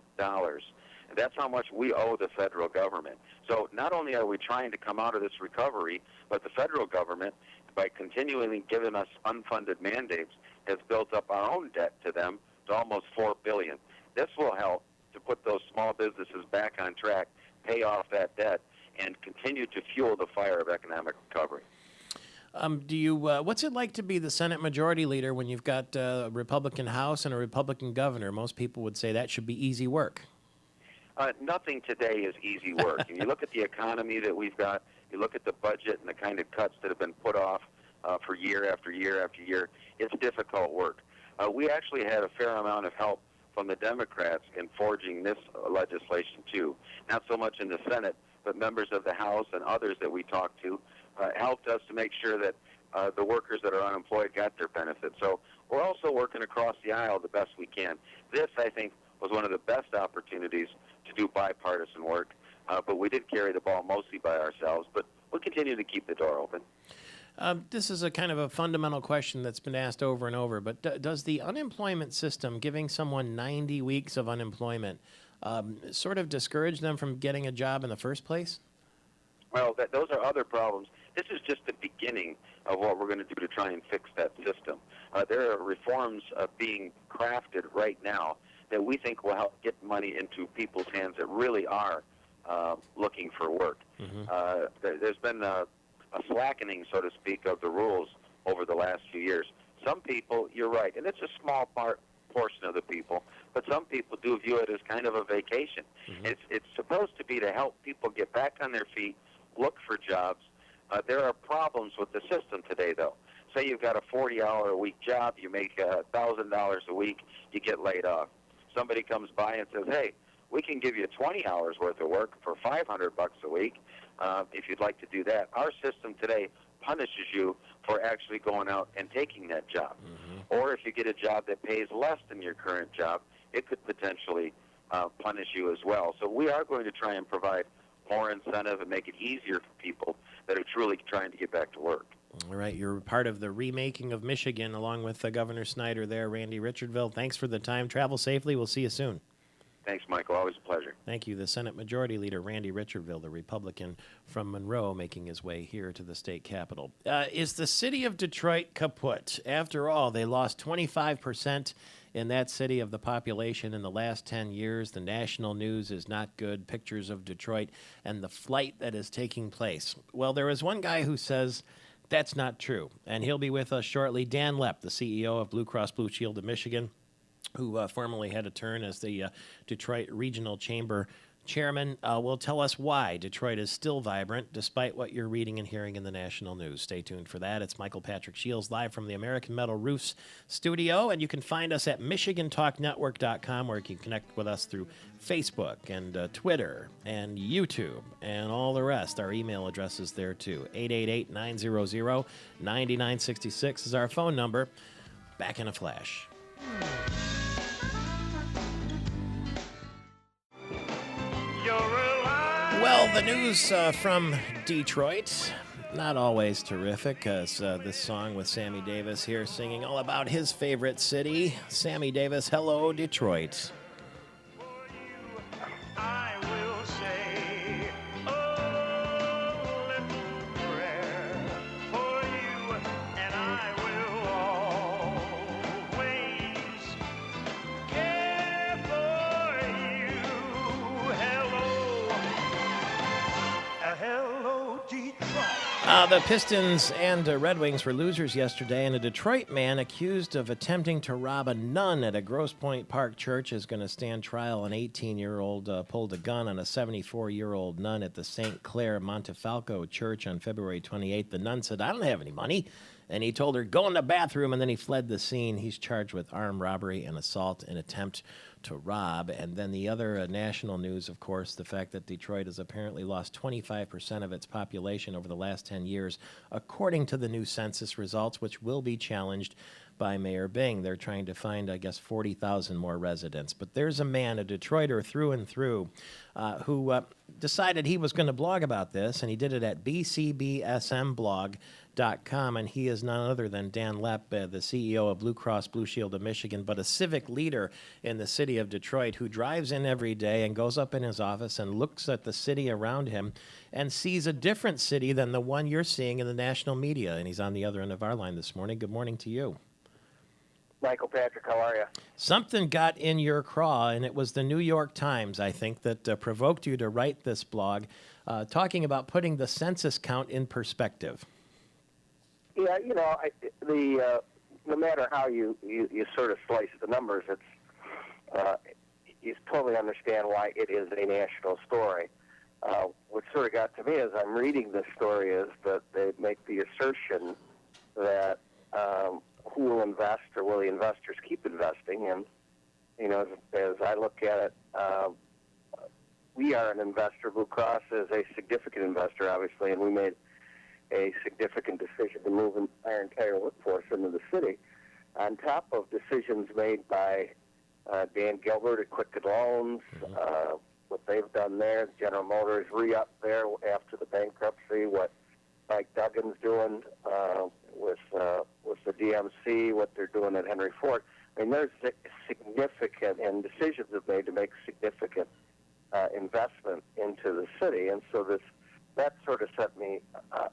That's how much we owe the federal government. So not only are we trying to come out of this recovery, but the federal government, by continually giving us unfunded mandates, has built up our own debt to them to almost $4 billion. This will help to put those small businesses back on track, pay off that debt, and continue to fuel the fire of economic recovery. What's it like to be the Senate Majority Leader when you've got a Republican House and a Republican governor? Most people would say that should be easy work. Nothing today is easy work. And you look at the economy that we've got, you look at the budget and the kind of cuts that have been put off for year after year after year, it's difficult work. We actually had a fair amount of help from the Democrats in forging this legislation too. Not so much in the Senate, but members of the House and others that we talked to helped us to make sure that the workers that are unemployed got their benefits. So we're also working across the aisle the best we can. This, I think, was one of the best opportunities to do bipartisan work, but we did carry the ball mostly by ourselves, but we'll continue to keep the door open. This is a kind of a fundamental question that's been asked over and over, but does the unemployment system, giving someone 90 weeks of unemployment, sort of discourage them from getting a job in the first place? Well, those are other problems. This is just the beginning of what we're going to do to try and fix that system. There are reforms being crafted right now that we think will help get money into people's hands that really are looking for work. Mm-hmm. There's been a slackening, so to speak, of the rules over the last few years. Some people, you're right, and it's a small portion of the people, but some people do view it as kind of a vacation. Mm-hmm. It's supposed to be to help people get back on their feet, look for jobs. There are problems with the system today, though. Say you've got a 40-hour-a-week job, you make $1,000 a week, you get laid off. Somebody comes by and says, hey, we can give you 20 hours worth of work for $500 a week if you'd like to do that. Our system today punishes you for actually going out and taking that job. Mm-hmm. Or if you get a job that pays less than your current job, it could potentially punish you as well. So we are going to try and provide more incentive and make it easier for people that are truly trying to get back to work. All right, you're part of the remaking of Michigan along with Governor Snyder there, Randy Richardville. Thanks for the time. Travel safely. We'll see you soon. Thanks, Michael. Always a pleasure. Thank you. The Senate Majority Leader, Randy Richardville, the Republican from Monroe, making his way here to the state capitol. Is the city of Detroit kaput? After all, they lost 25% in that city of the population in the last 10 years. The national news is not good. Pictures of Detroit and the flight that is taking place. Well, there is one guy who says that's not true, and he'll be with us shortly. Dan Lepp, the CEO of Blue Cross Blue Shield of Michigan, who formerly had a turn as the Detroit Regional Chamber chairman, will tell us why Detroit is still vibrant despite what you're reading and hearing in the national news. Stay tuned for that. It's Michael Patrick Shields live from the American Metal Roofs studio, and you can find us at MichiganTalkNetwork.com, where you can connect with us through Facebook and Twitter and YouTube and all the rest. Our email address is there too. 888-900-9966 is our phone number. Back in a flash. Well, the news from Detroit, not always terrific, as this song with Sammy Davis here singing all about his favorite city. Sammy Davis, hello, Detroit. I will say a little prayer for you, and I will always care for you. Hello, Detroit. The Pistons and Red Wings were losers yesterday, and a Detroit man accused of attempting to rob a nun at a Grosse Pointe Park church is going to stand trial. An 18-year-old pulled a gun on a 74-year-old nun at the St. Clair Montefalco Church on February 28th. The nun said, I don't have any money. And he told her, go in the bathroom, and then he fled the scene. He's charged with armed robbery and assault and attempt to rob. And then the other national news, of course, the fact that Detroit has apparently lost 25% of its population over the last 10 years, according to the new census results, which will be challenged by Mayor Bing. They're trying to find, I guess, 40,000 more residents. But there's a man, a Detroiter through and through, who decided he was going to blog about this, and he did it at bcbsmblog.com. BlueCrossBlueShield.com, and he is none other than Dan Lepp, the CEO of Blue Cross Blue Shield of Michigan, but a civic leader in the city of Detroit who drives in every day and goes up in his office and looks at the city around him and sees a different city than the one you're seeing in the national media. And he's on the other end of our line this morning. Good morning to you. Michael Patrick, how are you? Something got in your craw, and it was the New York Times, I think, that provoked you to write this blog, talking about putting the census count in perspective. Yeah, no matter how you sort of slice the numbers, you totally understand why it is a national story. What sort of got to me as I'm reading this story is that they make the assertion that who will invest, or will the investors keep investing? And, as I look at it, we are an investor. Blue Cross is a significant investor, obviously, and we made a significant decision to move our entire workforce into the city, on top of decisions made by Dan Gilbert at Quicken Loans, what they've done there, General Motors re-up there after the bankruptcy, what Mike Duggan's doing with the DMC, what they're doing at Henry Ford. I mean, there's significant, and decisions have made to make significant investment into the city, and so that sort of set me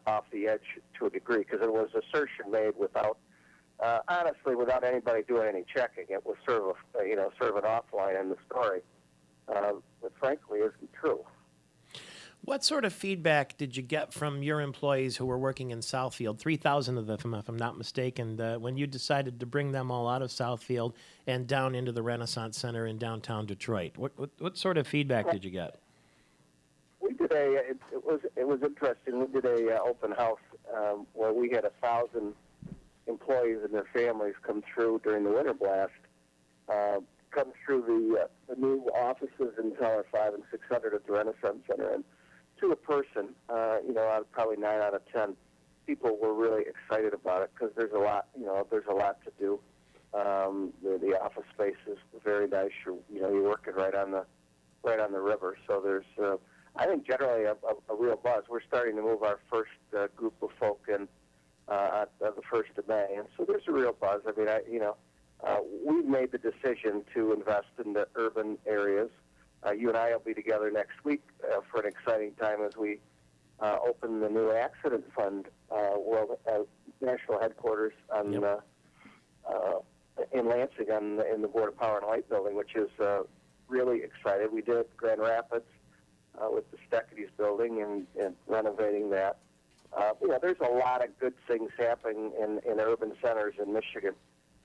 off the edge to a degree, because it was assertion made without, honestly, without anybody doing any checking. It was sort of an offline in the story, that frankly isn't true. What sort of feedback did you get from your employees who were working in Southfield? 3,000 of them, if I'm not mistaken, when you decided to bring them all out of Southfield and down into the Renaissance Center in downtown Detroit. What sort of feedback did you get? We did it was interesting. We did a open house where we had 1,000 employees and their families come through during the winter blast, come through the new offices in Tower 5 and 600 at the Renaissance Center, and to a person, probably 9 out of 10 people were really excited about it, because there's a lot to do. The office space is very nice. You're working right on the river, so there's I think generally a real buzz. We're starting to move our first group of folk in on the 1st of May, and so there's a real buzz. I mean, we've made the decision to invest in the urban areas. You and I will be together next week for an exciting time as we open the new accident fund national headquarters in Lansing in the Board of Power and Light building, which is really excited. We did it in Grand Rapids with the Steckety's building and renovating that. There's a lot of good things happening in urban centers in Michigan,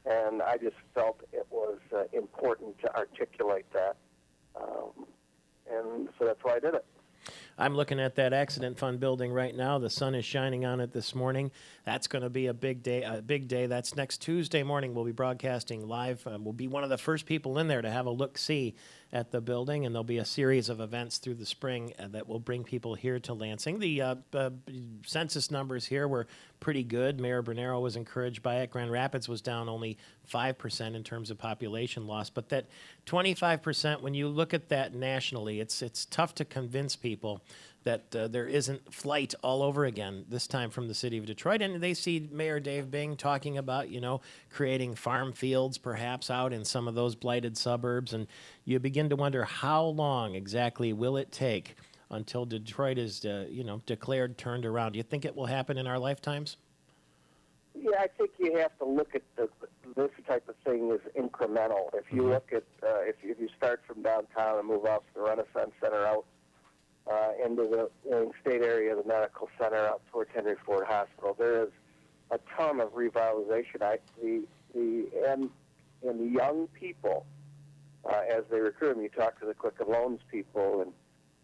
and I just felt it was important to articulate that. And so that's why I did it. I'm looking at that accident fund building right now. The sun is shining on it this morning. That's going to be a big day. That's next Tuesday morning. We'll be broadcasting live. We'll be one of the first people in there to have a look-see at the building, and there'll be a series of events through the spring that will bring people here to Lansing. The census numbers here were pretty good. Mayor Bernero was encouraged by it. Grand Rapids was down only 5% in terms of population loss, but that 25%, when you look at that nationally, it's tough to convince people that there isn't flight all over again, this time from the city of Detroit. And they see Mayor Dave Bing talking about, creating farm fields perhaps out in some of those blighted suburbs. And you begin to wonder, how long exactly will it take until Detroit is, declared turned around? Do you think it will happen in our lifetimes? Yeah, I think you have to look at this type of thing as incremental. If you look at, if you start from downtown and move off the Renaissance Center out into the state area of the medical center out towards Henry Ford Hospital, there is a ton of revitalization. And the young people, as they recruit them, you talk to the Quicken Loans people and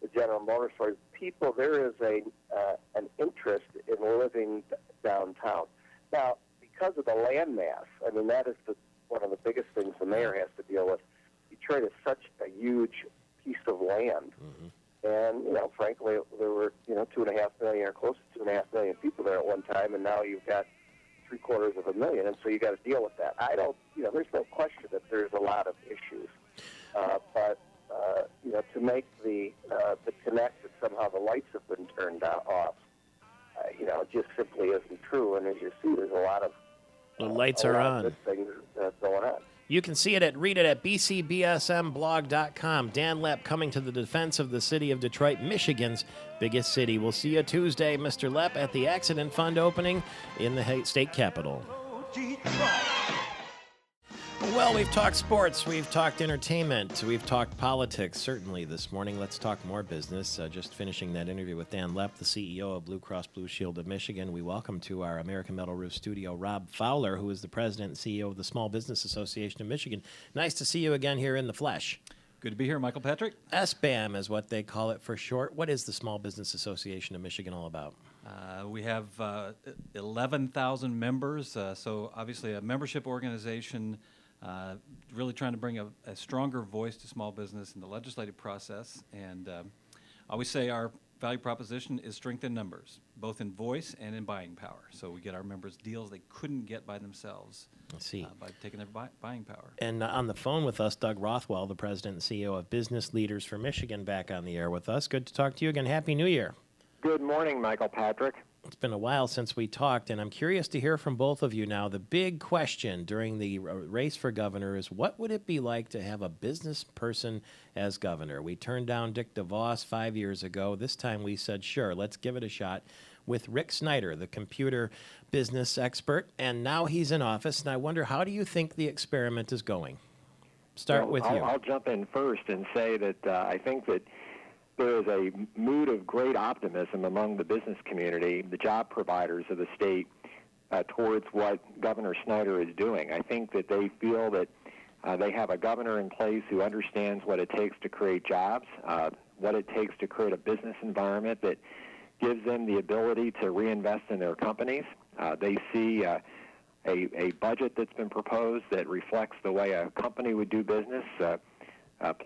the General Motors people, there is an interest in living downtown. Now, because of the land mass, I mean, that is one of the biggest things the mayor has to deal with. Detroit is such a huge piece of land. And, frankly, there were, 2.5 million or close to 2.5 million people there at one time, and now you've got 750,000, and so you got to deal with that. There's no question that there's a lot of issues. But to make the connect that somehow the lights have been turned off, just simply isn't true. And as you see, there's a lot of The lights are on. good things going on. You can read it at bcbsmblog.com. Dan Lepp coming to the defense of the city of Detroit, Michigan's biggest city. We'll see you Tuesday, Mr. Lepp, at the Accident Fund opening in the state capitol. Well, we've talked sports, we've talked entertainment, we've talked politics, certainly this morning. Let's talk more business. Just finishing that interview with Dan Lepp, the CEO of Blue Cross Blue Shield of Michigan. We welcome to our American Metal Roof studio Rob Fowler, who is the president and CEO of the Small Business Association of Michigan. Nice to see you again here in the flesh. Good to be here, Michael Patrick. SBAM is what they call it for short. What is the Small Business Association of Michigan all about? We have 11,000 members, so obviously a membership organization really trying to bring a stronger voice to small business in the legislative process. And I always say our value proposition is strength in numbers, both in voice and in buying power. So we get our members deals they couldn't get by themselves. By taking their buying power. And on the phone with us, Doug Rothwell, the president and CEO of Business Leaders for Michigan, back on the air with us. Good to talk to you again. Happy New Year. Good morning, Michael Patrick. It's been a while since we talked, and I'm curious to hear from both of you now. The big question during the race for governor is, what would it be like to have a business person as governor? We turned down Dick DeVos 5 years ago. This time we said, sure, let's give it a shot with Rick Snyder, the computer business expert, and now he's in office, and I wonder, how do you think the experiment is going? Start with you. I'll jump in first and say that I think that there is a mood of great optimism among the business community, the job providers of the state, towards what Governor Snyder is doing. I think that they feel that they have a governor in place who understands what it takes to create jobs, what it takes to create a business environment that gives them the ability to reinvest in their companies. They see a budget that's been proposed that reflects the way a company would do business,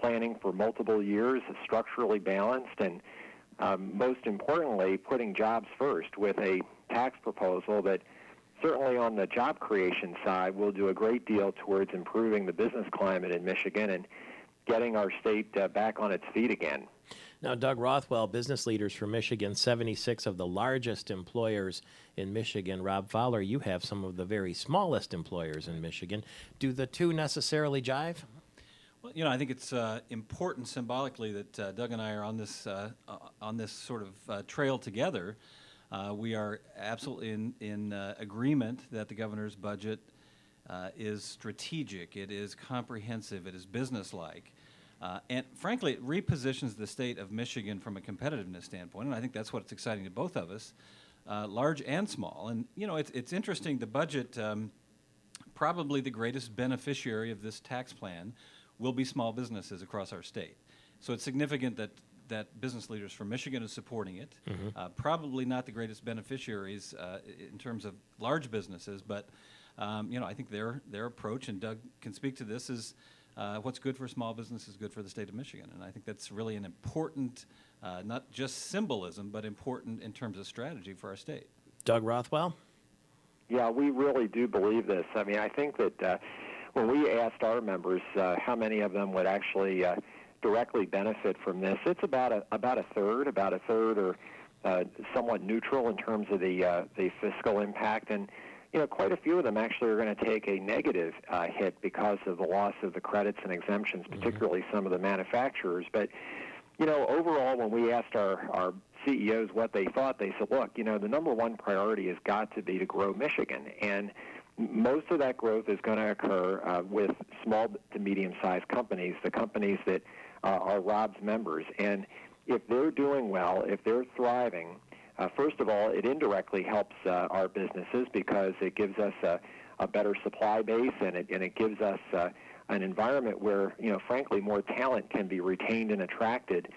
planning for multiple years, structurally balanced, and most importantly, putting jobs first with a tax proposal that certainly on the job creation side will do a great deal towards improving the business climate in Michigan and getting our state back on its feet again. Now, Doug Rothwell, Business Leaders for Michigan, 76 of the largest employers in Michigan. Rob Fowler, you have some of the very smallest employers in Michigan. Do the two necessarily jive? Well, you know, I think it's important symbolically that Doug and I are on this sort of trail together. We are absolutely in agreement that the governor's budget is strategic, it is comprehensive, it is businesslike. And frankly, it repositions the state of Michigan from a competitiveness standpoint, and I think that's what's exciting to both of us, large and small. And, you know, it's interesting, the budget, probably the greatest beneficiary of this tax plan will be small businesses across our state. So it's significant that Business Leaders for Michigan is supporting it. Mm-hmm. Probably not the greatest beneficiaries in terms of large businesses, but you know, I think their approach, and Doug can speak to this, is what's good for small business is good for the state of Michigan. And I think that's really an important, not just symbolism, but important in terms of strategy for our state. Doug Rothwell? Yeah, we really do believe this. I mean, I think that when we asked our members how many of them would actually directly benefit from this, it's about a third or somewhat neutral in terms of the fiscal impact. And you know, quite a few of them actually are going to take a negative hit because of the loss of the credits and exemptions, particularly some of the manufacturers. But, you know, overall, when we asked our CEOs what they thought, they said, look, you know, the number one priority has got to be to grow Michigan. And most of that growth is going to occur with small to medium-sized companies, the companies that are Rob's members. And if they're doing well, if they're thriving, first of all, it indirectly helps our businesses because it gives us a better supply base, and it gives us an environment where, you know, frankly, more talent can be retained and attracted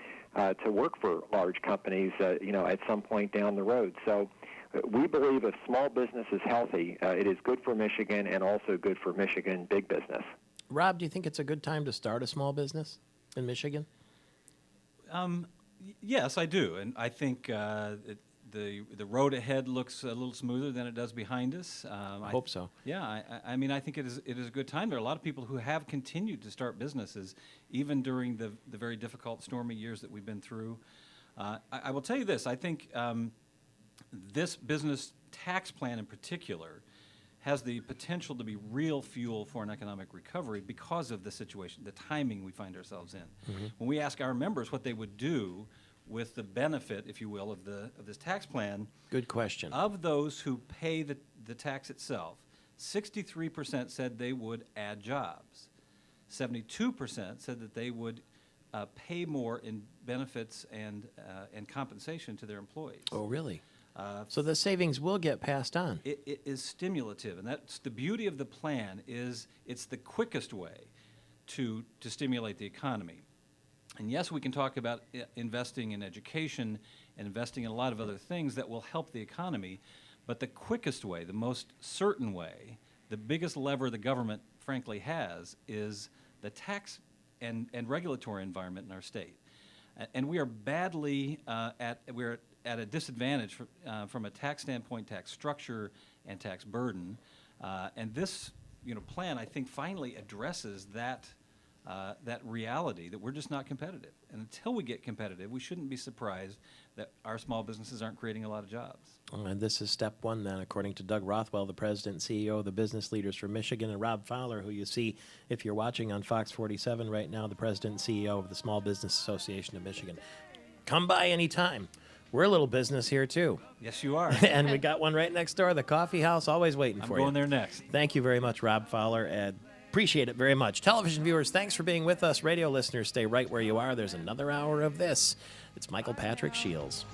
to work for large companies, you know, at some point down the road. So we believe if small business is healthy, it is good for Michigan and also good for Michigan big business. Rob, do you think it's a good time to start a small business in Michigan? Yes, I do, and I think the road ahead looks a little smoother than it does behind us. I hope so. Yeah, I mean, I think it is a good time. There are a lot of people who have continued to start businesses, even during the very difficult, stormy years that we've been through. I will tell you this: I think this business tax plan in particular has the potential to be real fuel for an economic recovery because of the situation, the timing we find ourselves in. When we ask our members what they would do with the benefit, if you will, of this tax plan, Good question. of those who pay the tax itself, 63% said they would add jobs. 72% said that they would pay more in benefits and compensation to their employees. Oh, really? So the savings will get passed on. It is stimulative, and that's the beauty of the plan. Is it's the quickest way to stimulate the economy. And yes, we can talk about investing in education and investing in a lot of other things that will help the economy, but the quickest way, the most certain way, the biggest lever the government frankly has is the tax and regulatory environment in our state. And we are badly we're at a disadvantage from a tax standpoint, tax structure, and tax burden. And this plan, I think, finally addresses that reality that we're just not competitive. And until we get competitive, we shouldn't be surprised that our small businesses aren't creating a lot of jobs. And this is step one then, according to Doug Rothwell, the president and CEO of the Business Leaders for Michigan, and Rob Fowler, who you see if you're watching on Fox 47 right now, the president and CEO of the Small Business Association of Michigan. Come by anytime. We're a little business here, too. Yes, you are. And we got one right next door, the Coffee House, always waiting for you. I'm going there next. Thank you very much, Rob Fowler, and appreciate it very much. Television viewers, thanks for being with us. Radio listeners, stay right where you are. There's another hour of this. It's Michael Patrick Shields.